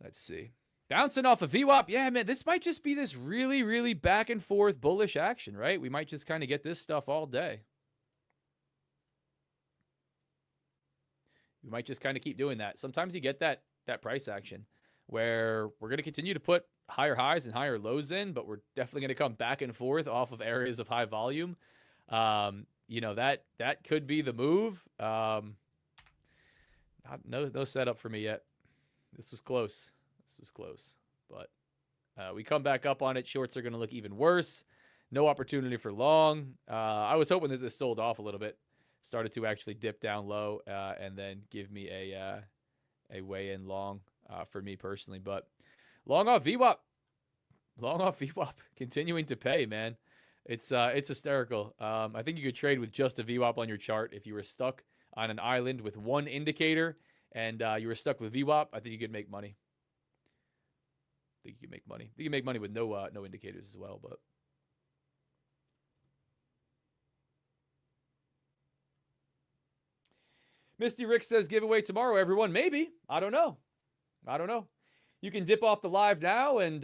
Let's see. Bouncing off of VWAP. Yeah, man, this might just be this really, really back and forth bullish action, right? We might just kind of get this stuff all day. We might just kind of keep doing that. Sometimes you get that price action where we're going to continue to put higher highs and higher lows in, but we're definitely going to come back and forth off of areas of high volume. That could be the move. No setup for me yet. This was close. But we come back up on it. Shorts are going to look even worse. No opportunity for long. I was hoping that this sold off a little bit. Started to actually dip down low and then give me a way in long for me personally. But long off VWAP. Continuing to pay, man. It's hysterical. I think you could trade with just a VWAP on your chart if you were stuck on an island with one indicator and you were stuck with VWAP. I think you could make money. You can make money with no indicators as well, but Misty Rick says giveaway tomorrow, everyone. Maybe. I don't know. You can dip off the live now and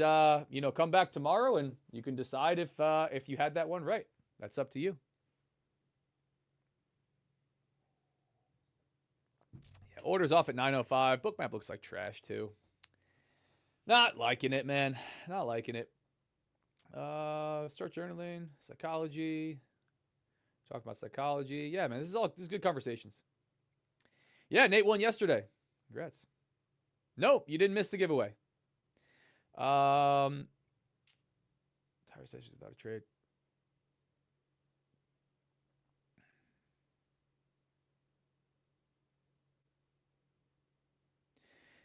come back tomorrow and you can decide if you had that one right. That's up to you. Yeah, orders off at 9:05. Bookmap looks like trash too. Not liking it, man. Not liking it. Start journaling, psychology. Talk about psychology. Yeah, man, this is good conversations. Yeah, Nate won yesterday. Congrats. Nope, you didn't miss the giveaway. Tire sessions without a trade.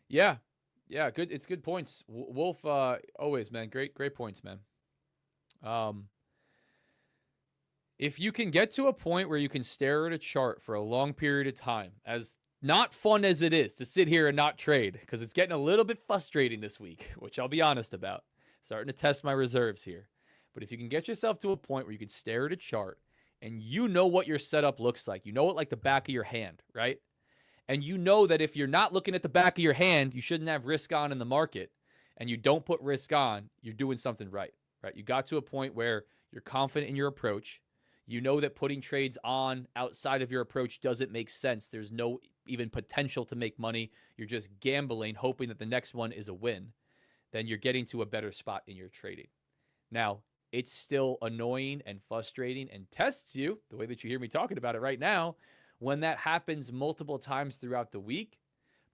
Yeah, good. It's good points. Wolf, always, man. Great points, man. If you can get to a point where you can stare at a chart for a long period of time, as not fun as it is to sit here and not trade, because it's getting a little bit frustrating this week, which I'll be honest about. Starting to test my reserves here. But if you can get yourself to a point where you can stare at a chart and you know what your setup looks like, you know it like the back of your hand, right? And you know that if you're not looking at the back of your hand, you shouldn't have risk on in the market, and you don't put risk on, you're doing something right? You got to a point where you're confident in your approach. You know that putting trades on outside of your approach doesn't make sense. There's no even potential to make money. You're just gambling, hoping that the next one is a win. Then you're getting to a better spot in your trading. Now, it's still annoying and frustrating and tests you, the way that you hear me talking about it right now, when that happens multiple times throughout the week.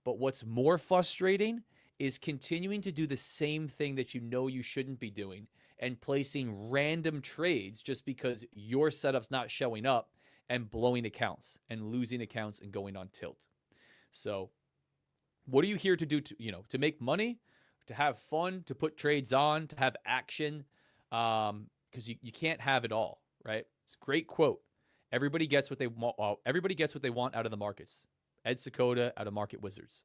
But what's more frustrating is continuing to do the same thing that you know you shouldn't be doing and placing random trades just because your setup's not showing up and blowing accounts and losing accounts and going on tilt. So what are you here to do to make money, to have fun, to put trades on, to have action? Because you can't have it all, right? It's a great quote. Everybody gets what they want. Everybody gets what they want out of the markets. Ed Sekoda out of Market Wizards.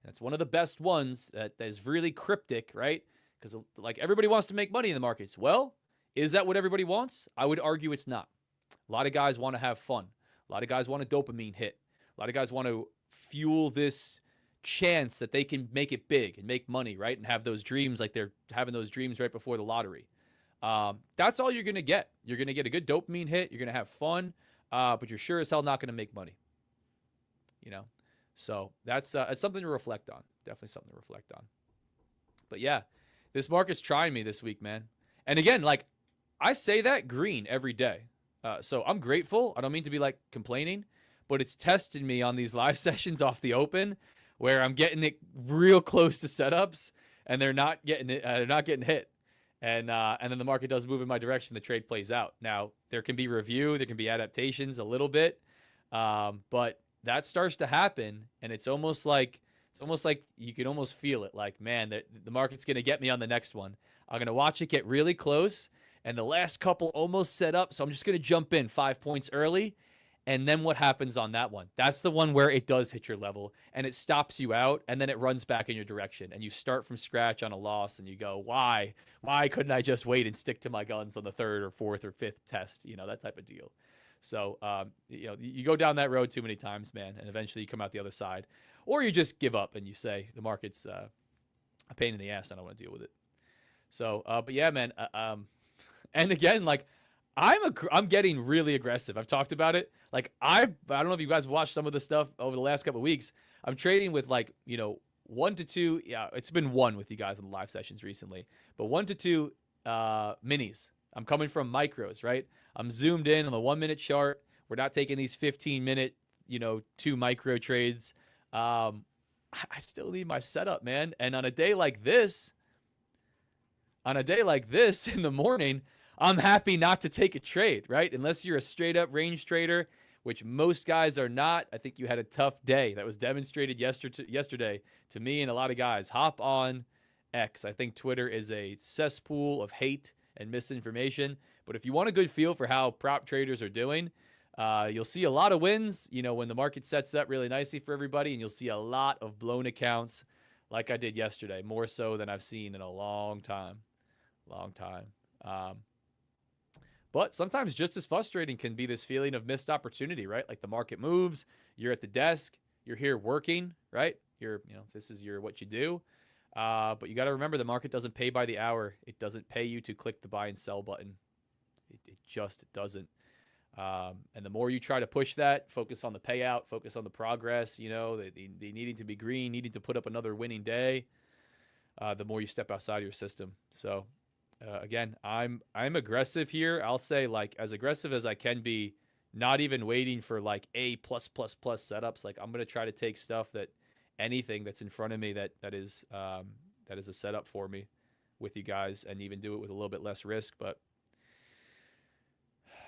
And it's one of the best ones that is really cryptic, right? Because like everybody wants to make money in the markets. Well, is that what everybody wants? I would argue it's not. A lot of guys want to have fun. A lot of guys want a dopamine hit. A lot of guys want to fuel this chance that they can make it big and make money, right? And have those dreams like they're having those dreams right before the lottery. That's all you're going to get. You're going to get a good dopamine hit. You're going to have fun, but you're sure as hell not going to make money. So that's something to reflect on. Definitely something to reflect on. But yeah, this market's trying me this week, man. And again, like I say that green every day. So I'm grateful. I don't mean to be like complaining, but it's tested me on these live sessions off the open where I'm getting it real close to setups and they're not getting it. They're not getting hit. and then the market does move in my direction. The trade plays out. Now there can be review, there can be adaptations a little bit, but that starts to happen, and it's almost like you can almost feel it. Like, man, the market's gonna get me on the next one. I'm gonna watch it get really close, and the last couple almost set up, so I'm just gonna jump in 5 points early. And then what happens on that one? That's the one where it does hit your level and it stops you out, and then it runs back in your direction and you start from scratch on a loss and you go, why? Why couldn't I just wait and stick to my guns on the third or fourth or fifth test? That type of deal. So, you go down that road too many times, man, and eventually you come out the other side. Or you just give up and you say, the market's a pain in the ass. I don't want to deal with it. So, but yeah, man. And again, like, I'm getting really aggressive. I've talked about it. Like, I don't know if you guys watched some of the stuff over the last couple of weeks. I'm trading with, like, 1 to 2. Yeah, it's been 1 with you guys in the live sessions recently, but 1 to 2 minis. I'm coming from micros, right? I'm zoomed in on the 1 minute chart. We're not taking these 15-minute, 2 micro trades. I still need my setup, man. And on a day like this in the morning, I'm happy not to take a trade, right? Unless you're a straight up range trader, which most guys are not. I think you had a tough day. That was demonstrated yesterday to me and a lot of guys. Hop on X. I think Twitter is a cesspool of hate and misinformation. But if you want a good feel for how prop traders are doing, you'll see a lot of wins, when the market sets up really nicely for everybody, and you'll see a lot of blown accounts like I did yesterday, more so than I've seen in a long time. But sometimes just as frustrating can be this feeling of missed opportunity, right? Like the market moves, you're at the desk, you're here working, right? This is what you do. But you got to remember, the market doesn't pay by the hour. It doesn't pay you to click the buy and sell button. It just doesn't. And the more you try to push that, focus on the payout, focus on the progress, they needing to be green, needing to put up another winning day, the more you step outside of your system. So, again, I'm aggressive here. I'll say, like, as aggressive as I can be, not even waiting for like A+++ setups. Like, I'm going to try to take stuff anything that's in front of me that is a setup for me with you guys, and even do it with a little bit less risk. But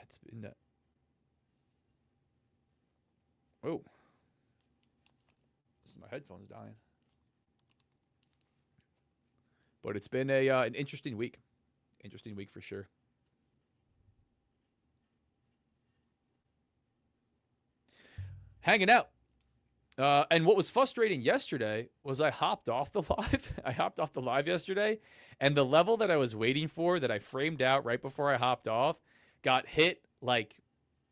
it's been oh, this is my headphones dying. But it's been an interesting week. Interesting week for sure. Hanging out. And what was frustrating yesterday was I hopped off the live. I hopped off the live yesterday, and the level that I was waiting for, that I framed out right before I hopped off, got hit like,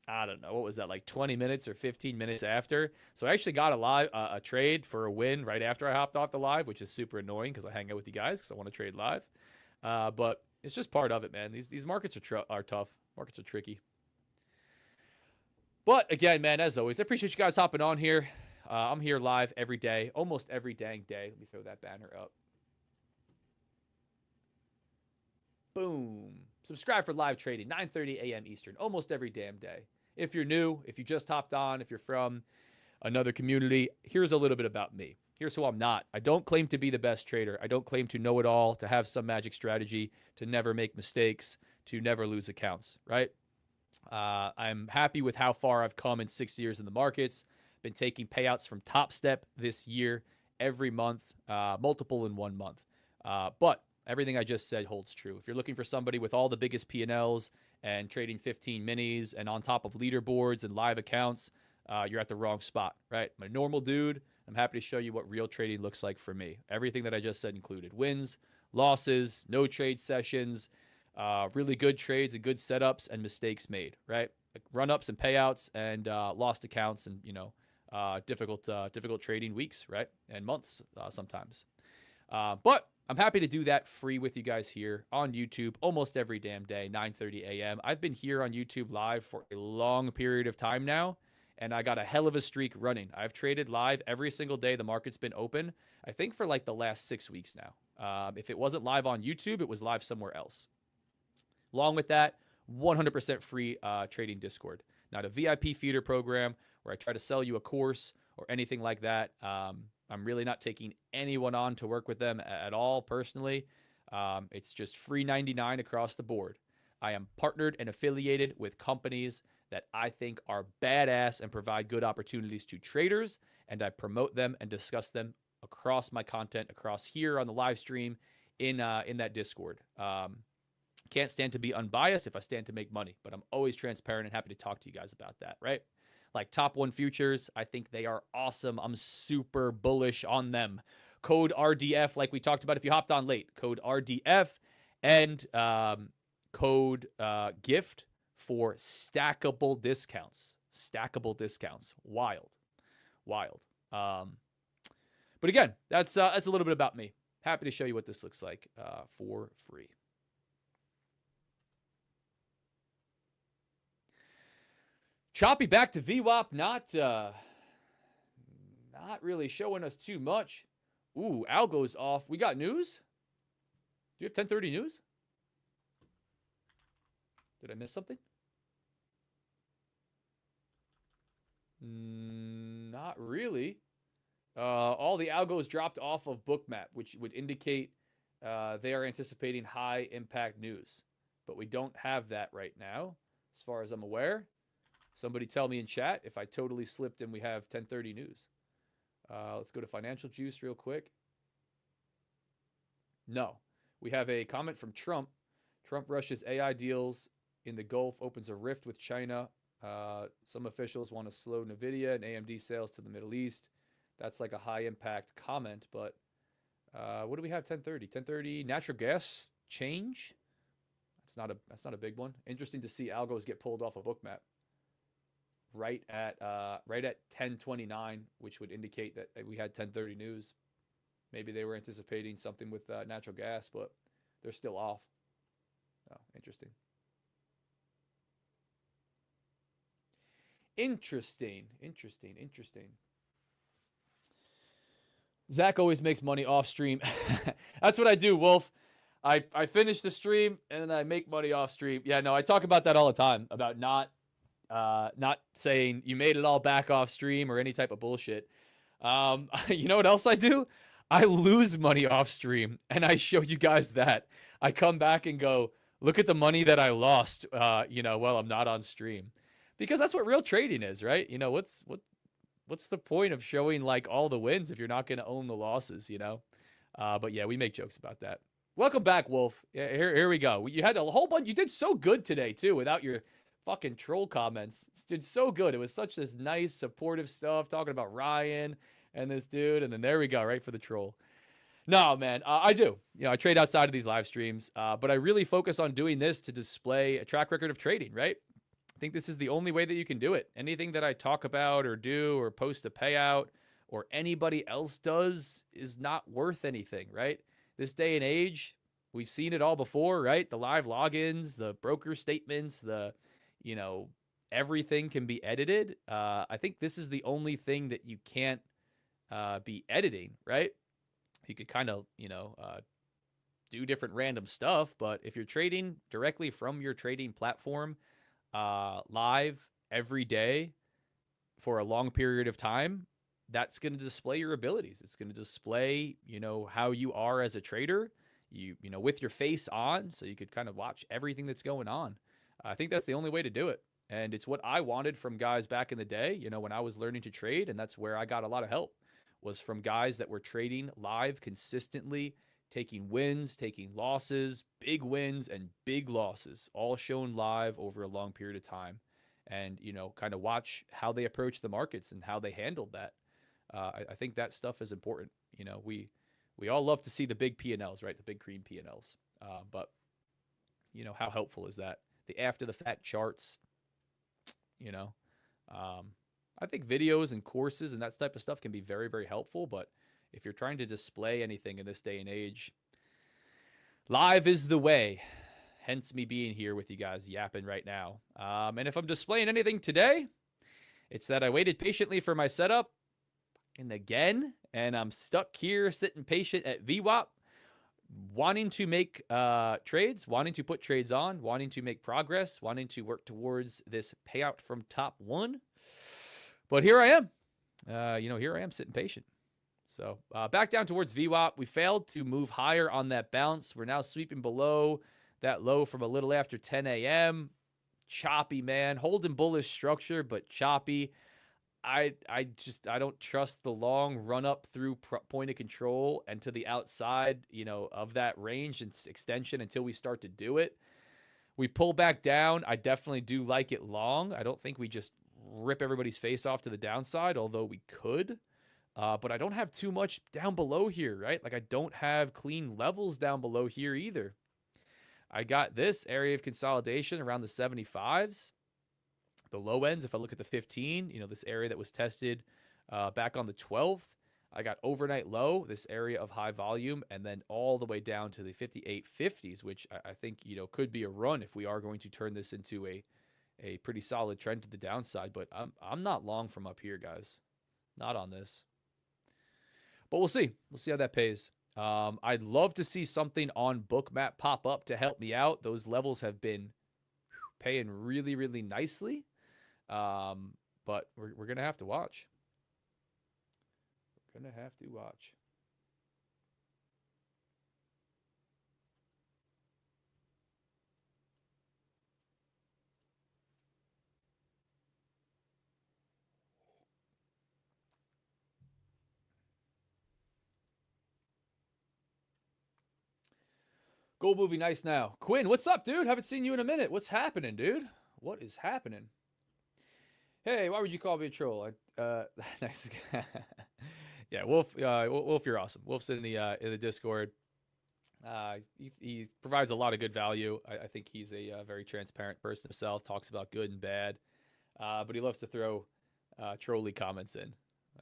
I don't know, what was that, like 20 minutes or 15 minutes after. So I actually got a trade for a win right after I hopped off the live, which is super annoying because I hang out with you guys because I want to trade live. But it's just part of it, man. These markets are tough. Markets are tricky. But again, man, as always, I appreciate you guys hopping on here. I'm here live every day, almost every dang day. Let me throw that banner up. Boom. Subscribe for live trading, 9:30 a.m. Eastern, almost every damn day. If you're new, if you just hopped on, if you're from another community, here's a little bit about me. Here's who I'm not. I don't claim to be the best trader. I don't claim to know it all, to have some magic strategy, to never make mistakes, to never lose accounts, right? I'm happy with how far I've come in 6 years in the markets. Been taking payouts from Top Step this year, every month, multiple in 1 month. But everything I just said holds true. If you're looking for somebody with all the biggest P&Ls and trading 15 minis and on top of leaderboards and live accounts, you're at the wrong spot, right? I'm a normal dude. I'm happy to show you what real trading looks like for me. Everything that I just said included: wins, losses, no trade sessions, really good trades and good setups, and mistakes made, right? Like run-ups and payouts, and lost accounts, and difficult trading weeks, right? And months sometimes. But I'm happy to do that free with you guys here on YouTube almost every damn day, 9:30 a.m. I've been here on YouTube live for a long period of time now, and I got a hell of a streak running. I've traded live every single day the market's been open, I think for like the last 6 weeks now. If it wasn't live on YouTube, it was live somewhere else. Along with that, 100% free trading Discord. Not a VIP feeder program where I try to sell you a course or anything like that. I'm really not taking anyone on to work with them at all personally. It's just free 99 across the board. I am partnered and affiliated with companies that I think are badass and provide good opportunities to traders, and I promote them and discuss them across my content, across here on the live stream, in that Discord. Can't stand to be unbiased if I stand to make money, but I'm always transparent and happy to talk to you guys about that, right? Like Top 1 futures, I think they are awesome. I'm super bullish on them. Code RDF, like we talked about if you hopped on late, code RDF and code GIFT for stackable discounts. Stackable discounts. Wild. But again, that's a little bit about me. Happy to show you what this looks like for free. Choppy back to VWAP, not really showing us too much. Ooh, algo's off. We got news? Do you have 1030 news? Did I miss something? Not really. All the algos dropped off of bookmap, which would indicate they are anticipating high impact news. But we don't have that right now, as far as I'm aware. Somebody tell me in chat if I totally slipped and we have 1030 news. Let's go to Financial Juice real quick. No. We have a comment from Trump. Trump rushes AI deals in the Gulf, opens a rift with China. Some officials want to slow NVIDIA and AMD sales to the Middle East. That's like a high impact comment, but what do we have 1030? 1030 natural gas change? That's not a big one. Interesting to see algos get pulled off a bookmap. Right at 1029, which would indicate that we had 1030 news. Maybe they were anticipating something with natural gas, but they're still off. Oh, interesting. Interesting. Zach always makes money off stream. That's what I do, Wolf. I finish the stream and then I make money off stream. Yeah, no, I talk about that all the time, about not saying you made it all back off stream or any type of bullshit. You know what else I do? I lose money off stream and I show you guys that. I come back and go, look at the money that I lost, while I'm not on stream. Because that's what real trading is, right? You know, what's the point of showing like all the wins if you're not going to own the losses, you know? But yeah, we make jokes about that. Welcome back, Wolf. Yeah, here we go. You had a whole bunch. You did so good today too without your fucking troll comments. It did so good. It was such this nice supportive stuff talking about Ryan and this dude, and then there we go, right for the troll. No, man, I do. I trade outside of these live streams, but I really focus on doing this to display a track record of trading, right? I think this is the only way that you can do it. Anything that I talk about or do or post a payout or anybody else does is not worth anything, right? This day and age, we've seen it all before, right? The live logins, the broker statements, everything can be edited. I think this is the only thing that you can't be editing, right? You could kind of, do different random stuff, but if you're trading directly from your trading platform, live every day for a long period of time, that's going to display your abilities. It's going to display, how you are as a trader, with your face on, so you could kind of watch everything that's going on. I think that's the only way to do it. And it's what I wanted from guys back in the day, when I was learning to trade. And that's where I got a lot of help, was from guys that were trading live consistently, taking wins, taking losses, big wins and big losses, all shown live over a long period of time. And, kind of watch how they approach the markets and how they handled that. I think that stuff is important. We all love to see the big P&Ls, right? The big cream P&Ls. But, how helpful is that? The after the fact charts, I think videos and courses and that type of stuff can be very, very helpful. But if you're trying to display anything in this day and age, live is the way. Hence me being here with you guys yapping right now. And if I'm displaying anything today, it's that I waited patiently for my setup. And I'm stuck here sitting patient at VWAP, wanting to make trades, wanting to put trades on, wanting to make progress, wanting to work towards this payout from top one. But here I am. Here I am sitting patient. So back down towards VWAP. We failed to move higher on that bounce. We're now sweeping below that low from a little after 10 a.m. Choppy, man. Holding bullish structure, but choppy. I don't trust the long run up through point of control and to the outside, of that range and extension until we start to do it. We pull back down. I definitely do like it long. I don't think we just rip everybody's face off to the downside, although we could. But I don't have too much down below here, right? Like I don't have clean levels down below here either. I got this area of consolidation around the 75s. The low ends, if I look at the 15, this area that was tested back on the 12th, I got overnight low, this area of high volume, and then all the way down to the 5850s, which I think, could be a run if we are going to turn this into a pretty solid trend to the downside. But I'm not long from up here, guys. Not on this. But we'll see. We'll see how that pays. I'd love to see something on bookmap pop up to help me out. Those levels have been paying really, really nicely. But we're going to have to watch. We're going to have to watch. Gold movie nice now. Quinn, what's up, dude? Haven't seen you in a minute. What's happening, dude? What is happening? Hey, why would you call me a troll? Nice. Yeah, Wolf. Wolf, you're awesome. Wolf's in the Discord. He provides a lot of good value. I think he's a very transparent person himself. Talks about good and bad, but he loves to throw trolly comments in.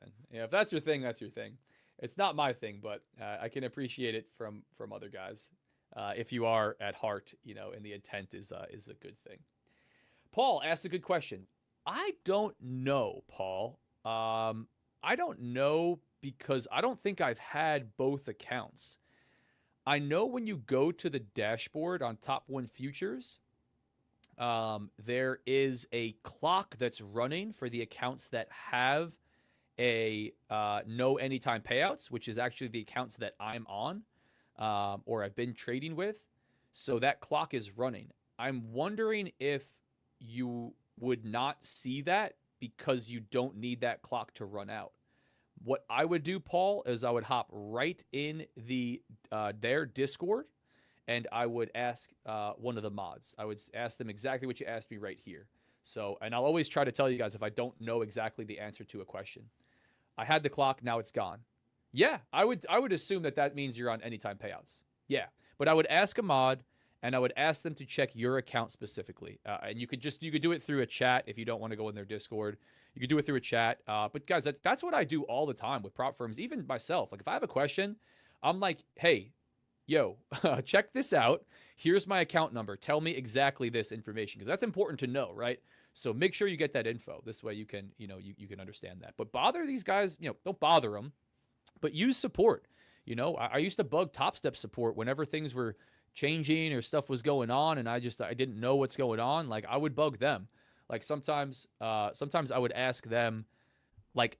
And, if that's your thing, that's your thing. It's not my thing, but I can appreciate it from other guys. If you are at heart, and the intent is a good thing. Paul asked a good question. I don't know, Paul. I don't know because I don't think I've had both accounts. I know when you go to the dashboard on Top 1 Futures, there is a clock that's running for the accounts that have a no anytime payouts, which is actually the accounts that I'm on. Or I've been trading with. So that clock is running. I'm wondering if you would not see that because you don't need that clock to run out. What I would do, Paul, is I would hop right in their Discord and I would ask one of the mods. I would ask them exactly what you asked me right here. So, and I'll always try to tell you guys if I don't know exactly the answer to a question. I had the clock, now it's gone. Yeah, I would assume that means you're on anytime payouts. Yeah, but I would ask a mod, and I would ask them to check your account specifically. And you could do it through a chat if you don't want to go in their Discord. You could do it through a chat. But guys, that's what I do all the time with prop firms, even myself. Like if I have a question, I'm like, hey, yo, check this out. Here's my account number. Tell me exactly this information because that's important to know, right? So make sure you get that info. This way you can, you can understand that. But bother these guys, don't bother them. But use support. I used to bug Top Step support whenever things were changing or stuff was going on, and I didn't know what's going on. Like I would bug them. Like sometimes I would ask them, like,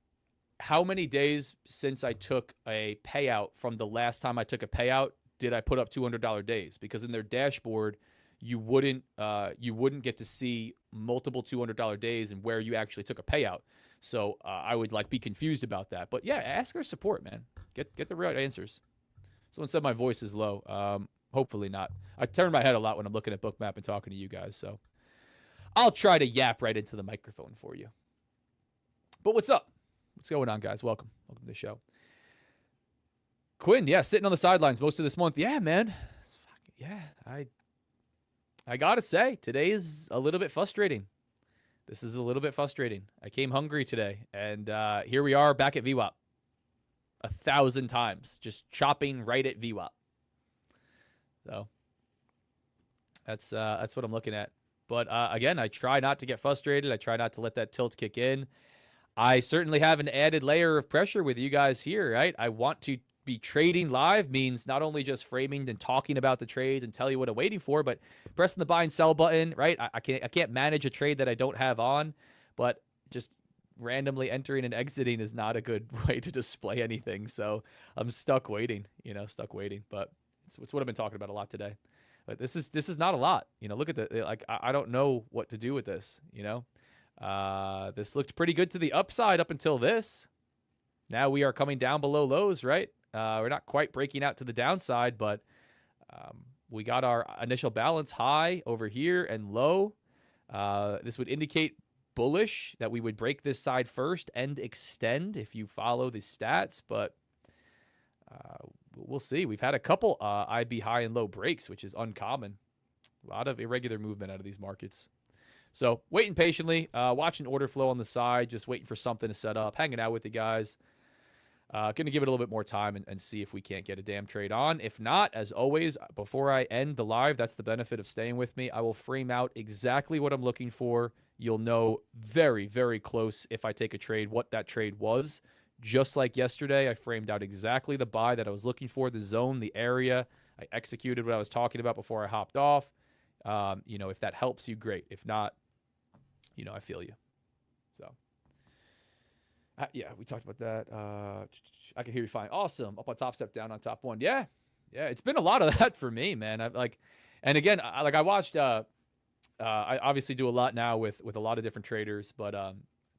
how many days since I took a payout from the last time I took a payout did I put up $200 days? Because in their dashboard, you wouldn't get to see multiple $200 days and where you actually took a payout. So I would be confused about that. But yeah, ask their support, man. Get the right answers. Someone said my voice is low. Hopefully not. I turn my head a lot when I'm looking at bookmap and talking to you guys. So I'll try to yap right into the microphone for you. But what's up? What's going on, guys? Welcome to the show. Quinn, yeah, sitting on the sidelines most of this month. Yeah, man. Yeah, I gotta say, today is a little bit frustrating. This is a little bit frustrating. I came hungry today, and here we are back at VWAP 1,000 times, just chopping right at VWAP. So that's what I'm looking at. But again, I try not to get frustrated. I try not to let that tilt kick in. I certainly have an added layer of pressure with you guys here, right? I want to be trading live means not only just framing and talking about the trades and tell you what I'm waiting for, but pressing the buy and sell button, right? I can't manage a trade that I don't have on, but just randomly entering and exiting is not a good way to display anything. So I'm stuck waiting, stuck waiting. But it's what I've been talking about a lot today. But this is not a lot. Look at the like. I don't know what to do with this. This looked pretty good to the upside up until this. Now we are coming down below lows, right? We're not quite breaking out to the downside, but we got our initial balance high over here and low. This would indicate bullish, that we would break this side first and extend if you follow the stats, but we'll see. We've had a couple IB high and low breaks, which is uncommon. A lot of irregular movement out of these markets. So waiting patiently, watching order flow on the side, just waiting for something to set up, hanging out with the guys. Going to give it a little bit more time and see if we can't get a damn trade on. If not, as always, before I end the live, that's the benefit of staying with me. I will frame out exactly what I'm looking for. You'll know very, very close if I take a trade what that trade was. Just like yesterday, I framed out exactly the buy that I was looking for, the zone, the area. I executed what I was talking about before I hopped off. If that helps you, great. If not, I feel you. So. Yeah, we talked about that. I can hear you fine. Awesome. Up on top, step down on top one. Yeah, it's been a lot of that for me, man. And again, I watched. I obviously do a lot now with a lot of different traders, but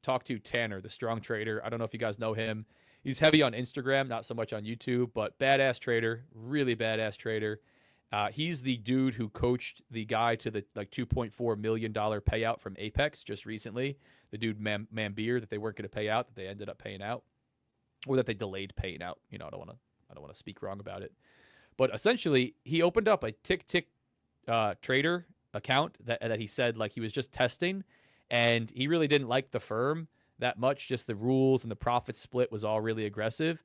talk to Tanner, the strong trader. I don't know if you guys know him. He's heavy on Instagram, not so much on YouTube, but badass trader, really badass trader. He's the dude who coached the guy to the $2.4 million payout from Apex just recently. The dude Mambeer that they weren't going to pay out, that they ended up paying out, or that they delayed paying out. I don't want to speak wrong about it. But essentially, he opened up a tick trader account that he said he was just testing, and he really didn't like the firm that much. Just the rules and the profit split was all really aggressive.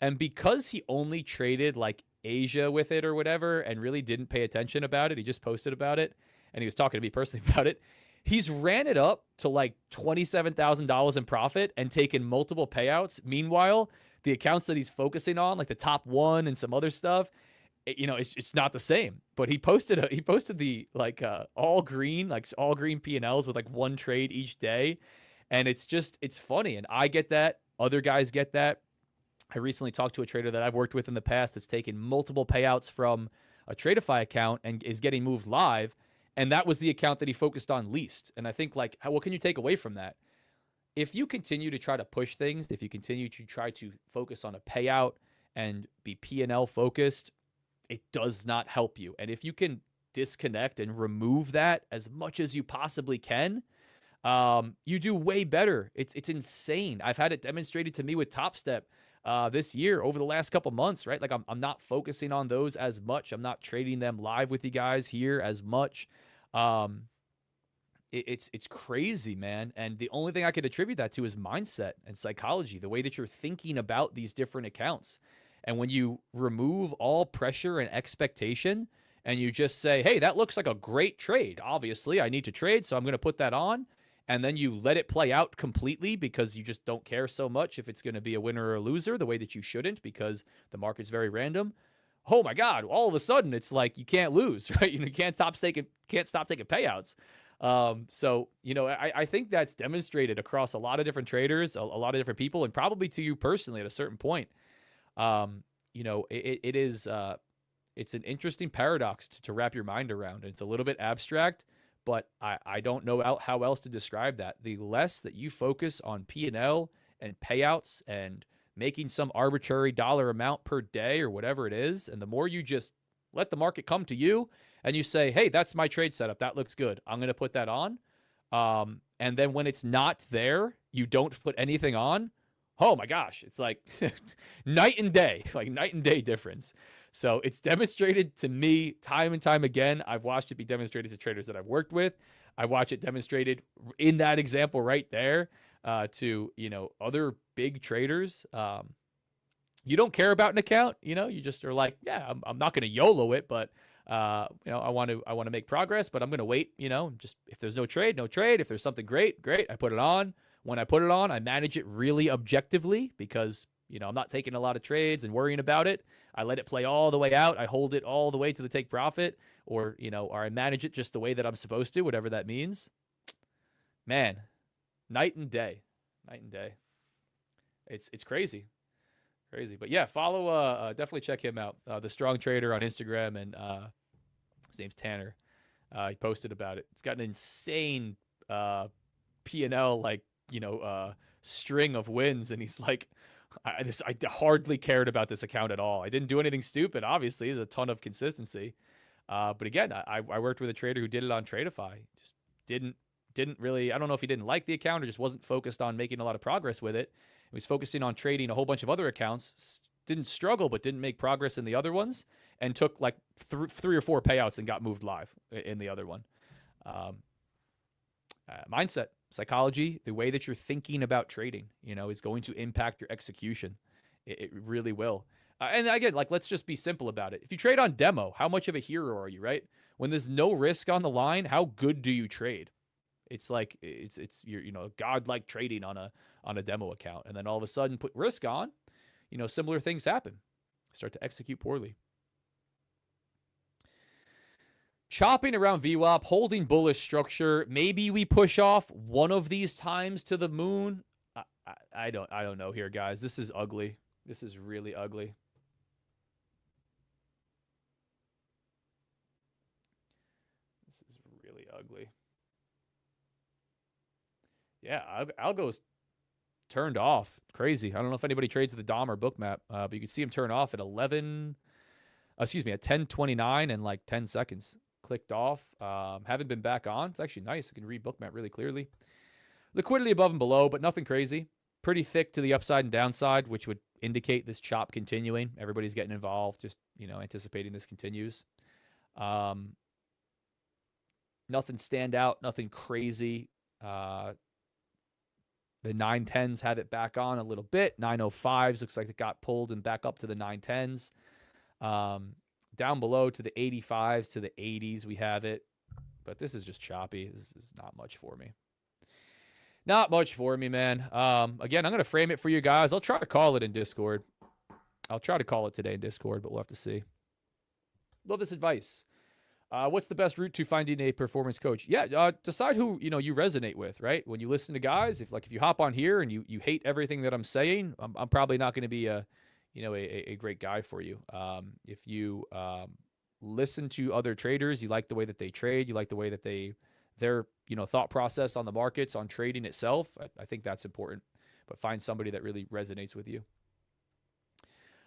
And because he only traded Asia with it or whatever and really didn't pay attention about it, he just posted about it, and he was talking to me personally about it. He's ran it up to $27,000 in profit and taken multiple payouts. Meanwhile, the accounts that he's focusing on, the top one and some other stuff, it's not the same. But he posted the all green P&Ls with one trade each day, and it's funny. And I get that. Other guys get that. I recently talked to a trader that I've worked with in the past that's taken multiple payouts from a Tradeify account and is getting moved live. And that was the account that he focused on least. And I think, what can you take away from that? If you continue to try to push things, if you continue to try to focus on a payout and be P&L focused, it does not help you. And if you can disconnect and remove that as much as you possibly can, you do way better. It's insane. I've had it demonstrated to me with Top Step this year over the last couple months, right? I'm not focusing on those as much. I'm not trading them live with you guys here as much. It's crazy, man. And the only thing I could attribute that to is mindset and psychology, the way that you're thinking about these different accounts. And when you remove all pressure and expectation and you just say, hey, that looks like a great trade. Obviously, I need to trade, so I'm going to put that on. And then you let it play out completely because you just don't care so much if it's going to be a winner or a loser, the way that you shouldn't, because the market's very random. Oh my God! All of a sudden, it's you can't lose, right? You can't stop taking payouts. I think that's demonstrated across a lot of different traders, a lot of different people, and probably to you personally at a certain point. It's an interesting paradox to wrap your mind around. It's a little bit abstract. But I don't know how else to describe that. The less that you focus on P&L and payouts and making some arbitrary dollar amount per day or whatever it is, and the more you just let the market come to you and you say, hey, that's my trade setup. That looks good. I'm going to put that on. And then when it's not there, you don't put anything on. Oh my gosh. It's night and day, night and day difference. So it's demonstrated to me time and time again. I've watched it be demonstrated to traders that I've worked with. I watch it demonstrated in that example right there to, other big traders. You don't care about an account, you just are yeah, I'm not going to YOLO it, but I want to make progress, but I'm going to wait, just if there's no trade, no trade. If there's something great, I put it on. When I put it on, I manage it really objectively because I'm not taking a lot of trades and worrying about it. I let it play all the way out. I hold it all the way to the take profit, or I manage it just the way that I'm supposed to, whatever that means. Man, night and day. Night and day. It's crazy. Crazy. But yeah, follow definitely check him out. The Strong Trader on Instagram, and his name's Tanner. He posted about it. It's got an insane P&L, like, string of wins, and he's like, I hardly cared about this account at all. I didn't do anything stupid. Obviously, there's a ton of consistency. But again, I worked with a trader who did it on Tradeify. Just didn't really. I don't know if he didn't like the account or just wasn't focused on making a lot of progress with it. He was focusing on trading a whole bunch of other accounts. Didn't struggle, but didn't make progress in the other ones, and took like 3 or 4 payouts and got moved live in the other one. Mindset, psychology, the way that you're thinking about trading, is going to impact your execution. It really will. And again, like, let's just be simple about it. If you trade on demo, how much of a hero are you, right? When there's no risk on the line, how good do you trade? It's like it's you're godlike trading on a demo account, and then all of a sudden put risk on, similar things happen. Start to execute poorly. Chopping around VWAP, holding bullish structure. Maybe we push off one of these times to the moon. I don't know here, guys. This is ugly. This is really ugly. This is really ugly. Yeah, Algo's turned off. Crazy. I don't know if anybody trades with the DOM or bookmap, but you can see him turn off at 10:29 and like 10 seconds. Clicked off. Haven't been back on. It's actually nice. I can read bookmap really clearly. Liquidity above and below, but nothing crazy. Pretty thick to the upside and downside, which would indicate this chop continuing. Everybody's getting involved, just, anticipating this continues. Nothing stand out, nothing crazy. The 910s have it back on a little bit. 905s looks like it got pulled and back up to the 910s. Down below to the 85s, to the 80s, we have it. But this is just choppy. This is not much for me. Not much for me, man. Again, I'm going to frame it for you guys. I'll try to call it in Discord. I'll try to call it today in Discord, but we'll have to see. Love this advice. What's the best route to finding a performance coach? Yeah, decide who you resonate with, right? When you listen to guys, if you hop on here and you hate everything that I'm saying, I'm probably not going to be a great guy for you. If you listen to other traders, you like the way that they trade, you like the way that their thought process on the markets, on trading itself, I think that's important. But find somebody that really resonates with you.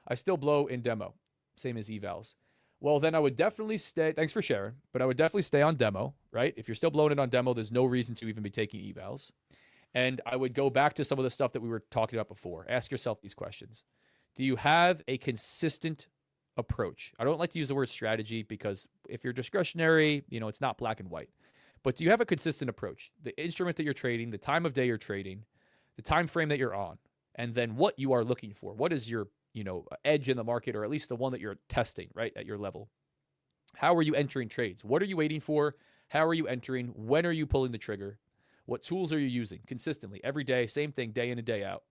I still blow in demo, same as evals. Well, then I would definitely stay. Thanks for sharing, but I would definitely stay on demo, right? If you're still blowing it on demo, there's no reason to even be taking evals. And I would go back to some of the stuff that we were talking about before. Ask yourself these questions. Do you have a consistent approach? I don't like to use the word strategy because if you're discretionary, it's not black and white. But do you have a consistent approach? The instrument that you're trading, the time of day you're trading, the time frame that you're on, and then what you are looking for. What is your edge in the market, or at least the one that you're testing, right, at your level? How are you entering trades? What are you waiting for? How are you entering? When are you pulling the trigger? What tools are you using consistently every day? Same thing, day in and day out.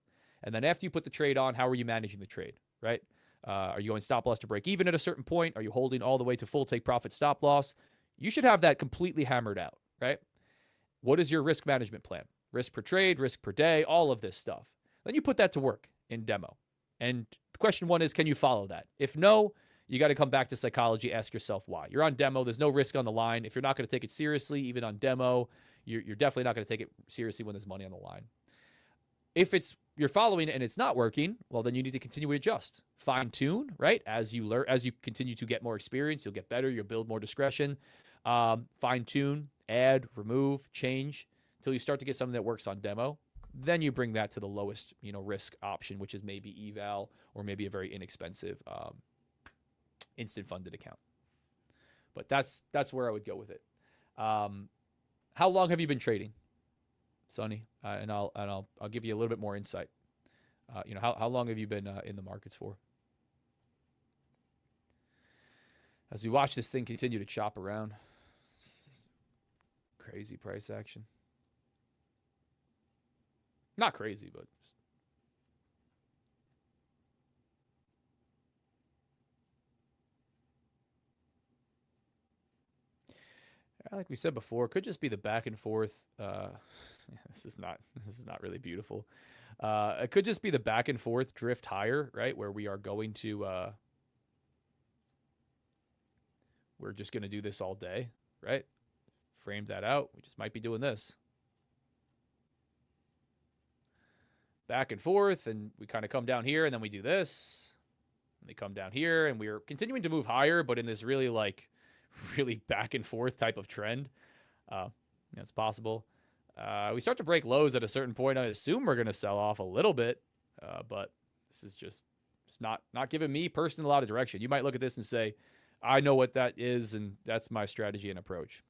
And then after you put the trade on, how are you managing the trade, right? Are you going stop loss to break even at a certain point? Are you holding all the way to full take profit stop loss? You should have that completely hammered out, right? What is your risk management plan? Risk per trade, risk per day, all of this stuff. Then you put that to work in demo. And question one is, can you follow that? If no, you got to come back to psychology, ask yourself why. You're on demo, there's no risk on the line. If you're not going to take it seriously, even on demo, you're definitely not going to take it seriously when there's money on the line. If you're following it and it's not working, well, then you need to continue to adjust, fine tune, right? As you learn, as you continue to get more experience, you'll get better, you'll build more discretion, fine tune, add, remove, change until you start to get something that works on demo. Then you bring that to the lowest, risk option, which is maybe eval or maybe a very inexpensive instant funded account. But that's where I would go with it. How long have you been trading, Sonny? And I'll give you a little bit more insight. How long have you been in the markets for? As we watch this thing continue to chop around, crazy price action. Not crazy, but just... like we said before, it could just be the back and forth This is not really beautiful. It could just be the back and forth drift higher, right? Where we are going to, we're just going to do this all day, right? Frame that out. We just might be doing this. Back and forth, and we kind of come down here, and then we do this. And they come down here, and we're continuing to move higher, but in this really back and forth type of trend. It's possible. We start to break lows at a certain point. I assume we're going to sell off a little bit, but this is just it's not giving me personally a lot of direction. You might look at this and say, I know what that is, and that's my strategy and approach.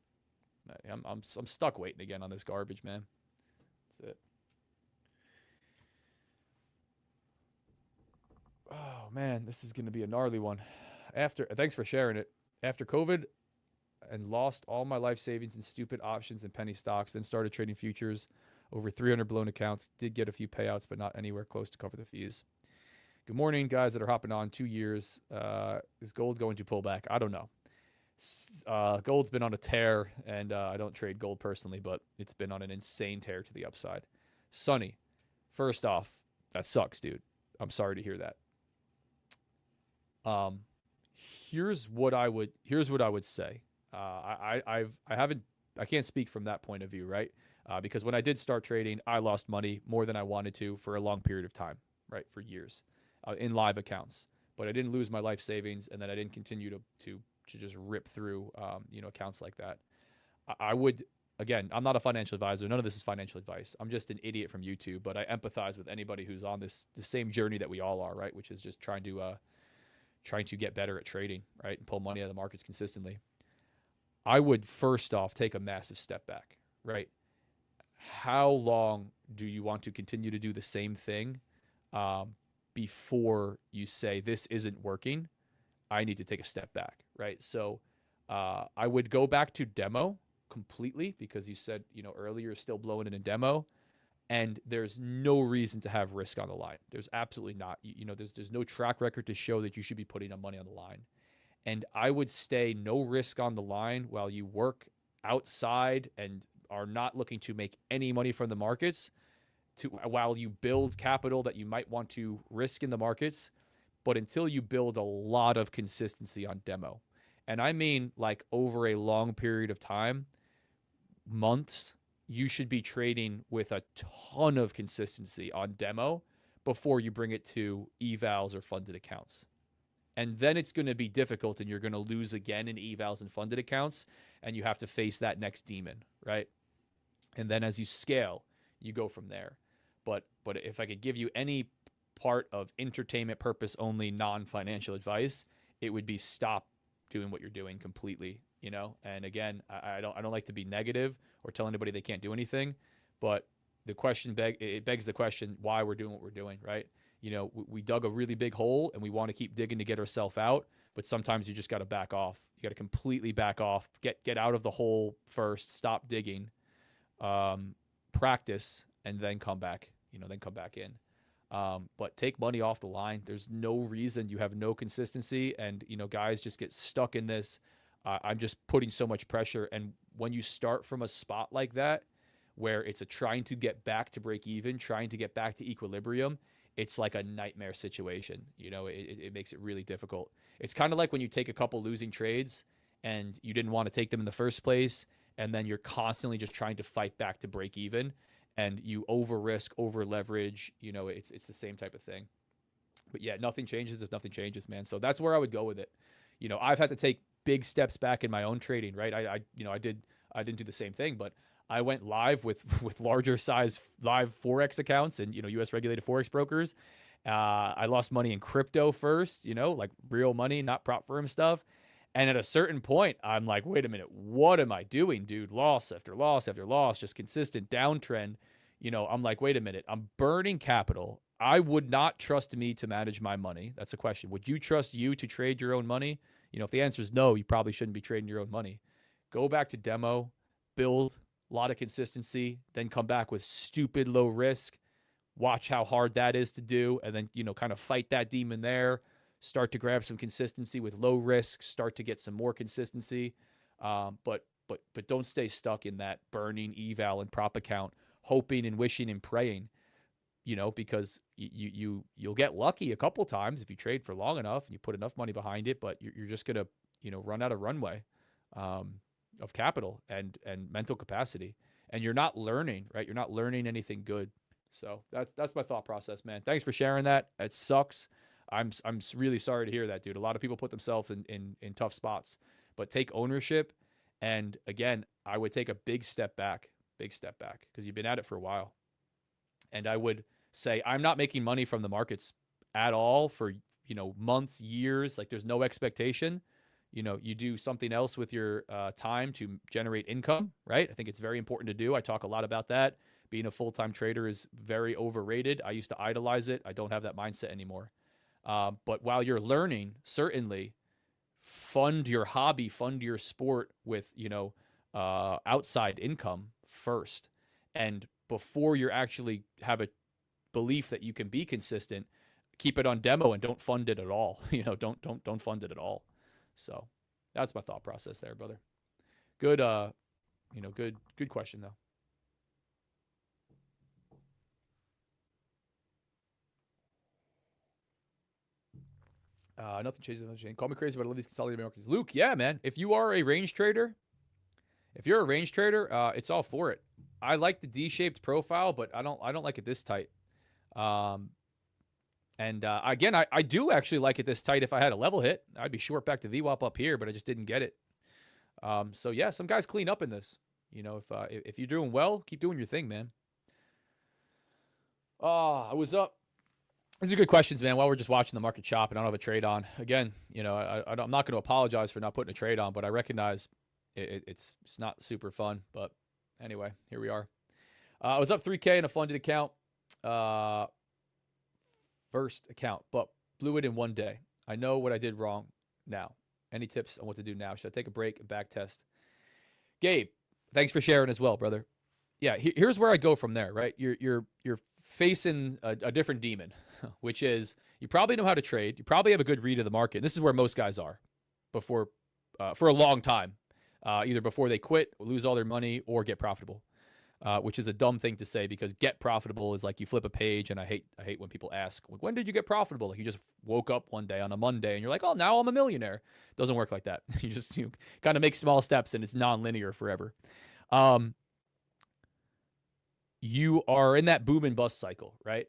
I'm stuck waiting again on this garbage, man. That's it. Oh, man, this is going to be a gnarly one. Thanks for sharing it. After COVID and lost all my life savings in stupid options and penny stocks, then started trading futures, over 300 blown accounts, did get a few payouts, but not anywhere close to cover the fees. Good morning, guys that are hopping on. 2 years. Is gold going to pull back? I don't know. Gold's been on a tear, and I don't trade gold personally, but it's been on an insane tear to the upside. Sonny, first off, that sucks, dude. I'm sorry to hear that. Here's what I would say. I can't speak from that point of view, right? Because when I did start trading, I lost money more than I wanted to for a long period of time, right? For years, in live accounts, but I didn't lose my life savings, and then I didn't continue to just rip through, accounts like that. I would, again, I'm not a financial advisor. None of this is financial advice. I'm just an idiot from YouTube, but I empathize with anybody who's on the same journey that we all are, right? Which is just trying to get better at trading, right? And pull money out of the markets consistently. I would first off take a massive step back, right? How long do you want to continue to do the same thing before you say this isn't working? I need to take a step back, right? So I would go back to demo completely, because you said, earlier, still blowing it in demo, and there's no reason to have risk on the line. There's absolutely not. There's no track record to show that you should be putting money on the line. And I would stay no risk on the line while you work outside and are not looking to make any money from the markets, while you build capital that you might want to risk in the markets, but until you build a lot of consistency on demo. And I mean, like, over a long period of time, months, you should be trading with a ton of consistency on demo before you bring it to evals or funded accounts. And then it's going to be difficult, and you're going to lose again in evals and funded accounts, and you have to face that next demon, right? And then as you scale, you go from there. But if I could give you any part of entertainment purpose only, non-financial advice, it would be stop doing what you're doing completely, And again, I don't like to be negative or tell anybody they can't do anything, but the question begs the question why we're doing what we're doing, right? We dug a really big hole, and we want to keep digging to get ourselves out, but sometimes you just got to back off. You got to completely back off, get out of the hole first, stop digging, practice, and then come back, in. But take money off the line. There's no reason. You have no consistency, and guys just get stuck in this. I'm just putting so much pressure, and when you start from a spot like that, where it's trying to get back to break even, trying to get back to equilibrium, it's like a nightmare situation. It makes it really difficult. It's kind of like when you take a couple losing trades and you didn't want to take them in the first place, and then you're constantly just trying to fight back to break even, and you over risk, over leverage. It's the same type of thing. But yeah, nothing changes if nothing changes, man. So that's where I would go with it. I've had to take big steps back in my own trading, right? I didn't do the same thing, but I went live with larger size live Forex accounts and, US regulated Forex brokers. I lost money in crypto first, like real money, not prop firm stuff. And at a certain point, I'm like, wait a minute, what am I doing, dude? Loss after loss after loss, just consistent downtrend. I'm like, wait a minute, I'm burning capital. I would not trust me to manage my money. That's a question. Would you trust you to trade your own money? If the answer is no, you probably shouldn't be trading your own money. Go back to demo, build a lot of consistency, then come back with stupid low risk. Watch how hard that is to do, and then, kind of fight that demon there. Start to grab some consistency with low risk, start to get some more consistency. But don't stay stuck in that burning eval and prop account, hoping and wishing and praying, because you'll get lucky a couple times if you trade for long enough and you put enough money behind it, but you're just gonna, run out of runway, of capital and mental capacity, and you're not learning, right? You're not learning anything good. So that's my thought process, man. Thanks for sharing that. It sucks. I'm really sorry to hear that, dude. A lot of people put themselves in tough spots, but take ownership. And again, I would take a big step back, because you've been at it for a while. And I would say, I'm not making money from the markets at all for, months, years. Like, there's no expectation. You do something else with your time to generate income, right? I think it's very important to do. I talk a lot about that. Being a full-time trader is very overrated. I used to idolize it. I don't have that mindset anymore. But while you're learning, certainly fund your hobby, fund your sport with, outside income first. And before you actually have a belief that you can be consistent, keep it on demo and don't fund it at all. Don't fund it at all. So that's my thought process there, brother. Good, good question though. Nothing changes. Call me crazy, but I love these consolidated markets. Luke, yeah, man. If you're a range trader, it's all for it. I like the D-shaped profile, but I don't like it this tight. Again, I do actually like it this tight. If I had a level hit, I'd be short back to VWAP up here, but I just didn't get it. So yeah, some guys clean up in this. If you're doing well, keep doing your thing, man. I was up. These are good questions, man. While we're just watching the market chop and I don't have a trade on, again, I'm not going to apologize for not putting a trade on, but I recognize it's not super fun. But anyway, here we are. I was up 3K in a funded account, first account, but blew it in one day. I know what I did wrong now. Any tips on what to do now? Should I take a break and back test? Gabe, thanks for sharing as well, brother. Yeah, here's where I go from there, right? You're facing a different demon, which is you probably know how to trade. You probably have a good read of the market. This is where most guys are before for a long time, either before they quit, lose all their money, or get profitable, which is a dumb thing to say because get profitable is like you flip a page, and I hate when people ask, when did you get profitable? Like you just woke up one day on a Monday and you're like, oh, now I'm a millionaire. It doesn't work like that. You kind of make small steps and it's non-linear forever. You are in that boom and bust cycle, right?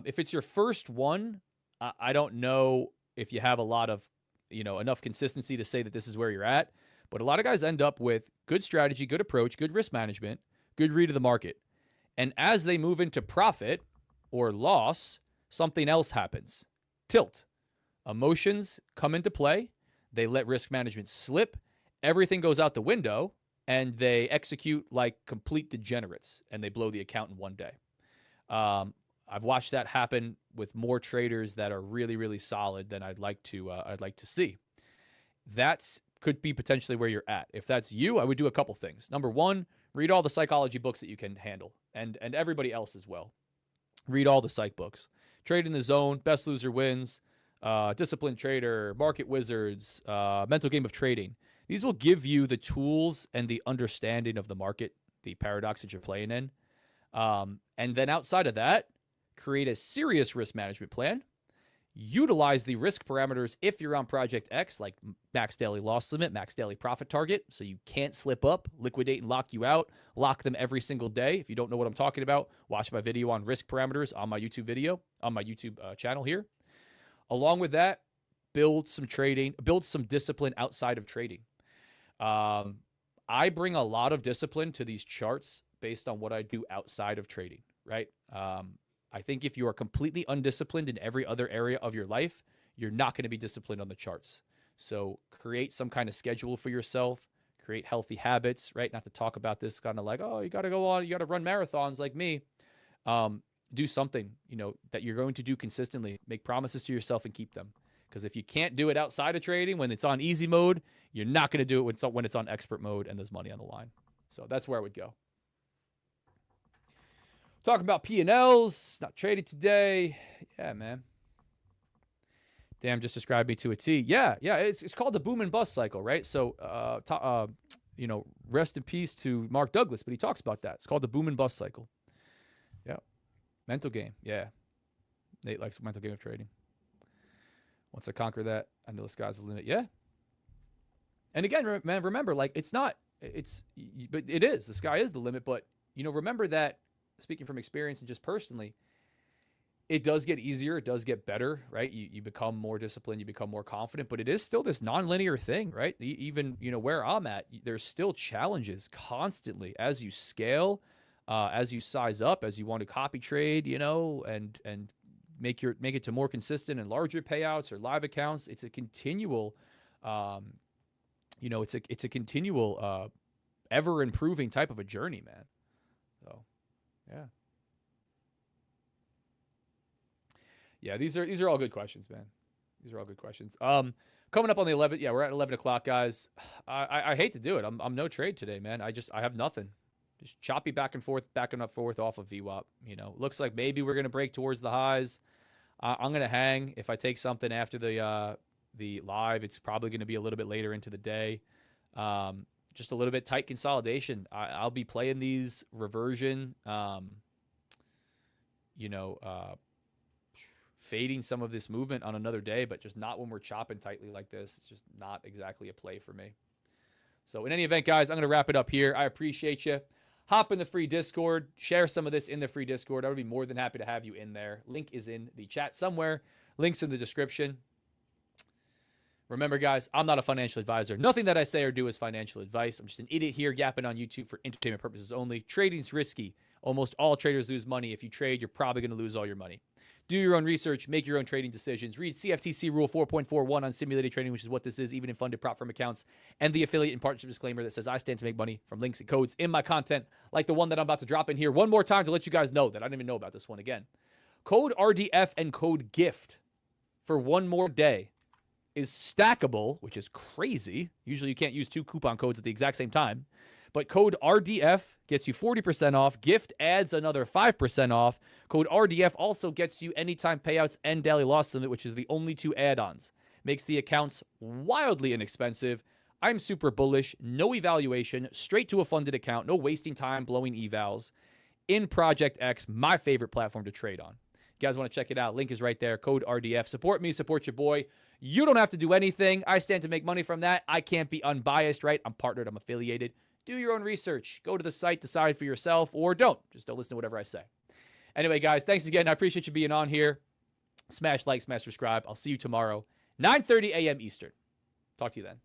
If it's your first one, I don't know if you have a lot of, enough consistency to say that this is where you're at. But a lot of guys end up with good strategy, good approach, good risk management, good read of the market. And as they move into profit or loss, something else happens. Tilt. Emotions come into play. They let risk management slip. Everything goes out the window. And they execute like complete degenerates, and they blow the account in one day. I've watched that happen with more traders that are really, really solid than I'd like to see. That could be potentially where you're at. If that's you, I would do a couple things. Number one, read all the psychology books that you can handle, and everybody else as well. Read all the psych books. Trade in the Zone, Best Loser Wins, Disciplined Trader, Market Wizards, Mental Game of Trading. These will give you the tools and the understanding of the market, the paradox that you're playing in. And then outside of that, create a serious risk management plan. Utilize the risk parameters if you're on Project X, like max daily loss limit, max daily profit target, so you can't slip up, liquidate and lock you out. Lock them every single day. If you don't know what I'm talking about, watch my video on risk parameters on my YouTube video, on my YouTube channel here. Along with that, build some trading, build some discipline outside of trading. I bring a lot of discipline to these charts based on what I do outside of trading, right? I think if you are completely undisciplined in every other area of your life, you're not going to be disciplined on the charts. So create some kind of schedule for yourself, create healthy habits, right? Not to talk about this kind of like, oh, you got to go on, you got to run marathons like me. Do something, that you're going to do consistently. Make promises to yourself and keep them. Because if you can't do it outside of trading, when it's on easy mode, you're not going to do it when it's on expert mode and there's money on the line. So that's where I would go. Talking about P&Ls, not traded today. Yeah, man. Damn, just described me to a T. Yeah. It's called the boom and bust cycle, right? So, rest in peace to Mark Douglas, but he talks about that. It's called the boom and bust cycle. Yeah. Mental game. Yeah. Nate likes mental game of trading. Once I conquer that, I know the sky's the limit. Yeah. And again, man, remember, like, but it is. The sky is the limit. But, remember that, speaking from experience and just personally, it does get easier. It does get better, right? You become more disciplined. You become more confident. But it is still this nonlinear thing, right? Even, where I'm at, there's still challenges constantly as you scale, as you size up, as you want to copy trade, and make it to more consistent and larger payouts or live accounts. It's a continual, it's a continual, ever improving type of a journey, man. So, yeah. Yeah, these are all good questions, man. These are all good questions. Coming up on the 11th, yeah, we're at 11 o'clock, guys. I hate to do it. I'm no trade today, man. I have nothing. Just choppy back and forth off of VWAP. Looks like maybe we're gonna break towards the highs. I'm gonna hang. If I take something after the live, it's probably gonna be a little bit later into the day. Just a little bit tight consolidation. I'll be playing these reversion. Fading some of this movement on another day, but just not when we're chopping tightly like this. It's just not exactly a play for me. So in any event, guys, I'm going to wrap it up here. I appreciate you. Hop in the free Discord. Share some of this in the free Discord. I would be more than happy to have you in there. Link is in the chat somewhere. Links in the description. Remember, guys, I'm not a financial advisor. Nothing that I say or do is financial advice. I'm just an idiot here yapping on YouTube for entertainment purposes only. Trading's risky. Almost all traders lose money. If you trade, you're probably going to lose all your money. Do your own research, make your own trading decisions. Read CFTC Rule 4.41 on simulated trading, which is what this is, even in funded prop firm accounts, and the affiliate and partnership disclaimer that says I stand to make money from links and codes in my content, like the one that I'm about to drop in here one more time to let you guys know that I didn't even know about this one again. Code RDF and code GIFT for one more day is stackable, which is crazy. Usually you can't use two coupon codes at the exact same time. But code RDF gets you 40% off. Gift adds another 5% off. Code RDF also gets you anytime payouts and daily loss limit, which is the only two add-ons. Makes the accounts wildly inexpensive. I'm super bullish. No evaluation. Straight to a funded account. No wasting time blowing evals. In Project X, my favorite platform to trade on. You guys want to check it out? Link is right there. Code RDF. Support me. Support your boy. You don't have to do anything. I stand to make money from that. I can't be unbiased, right? I'm partnered. I'm affiliated. Do your own research. Go to the site, decide for yourself, or don't. Just don't listen to whatever I say. Anyway, guys, thanks again. I appreciate you being on here. Smash like, smash subscribe. I'll see you tomorrow, 9:30 a.m. Eastern. Talk to you then.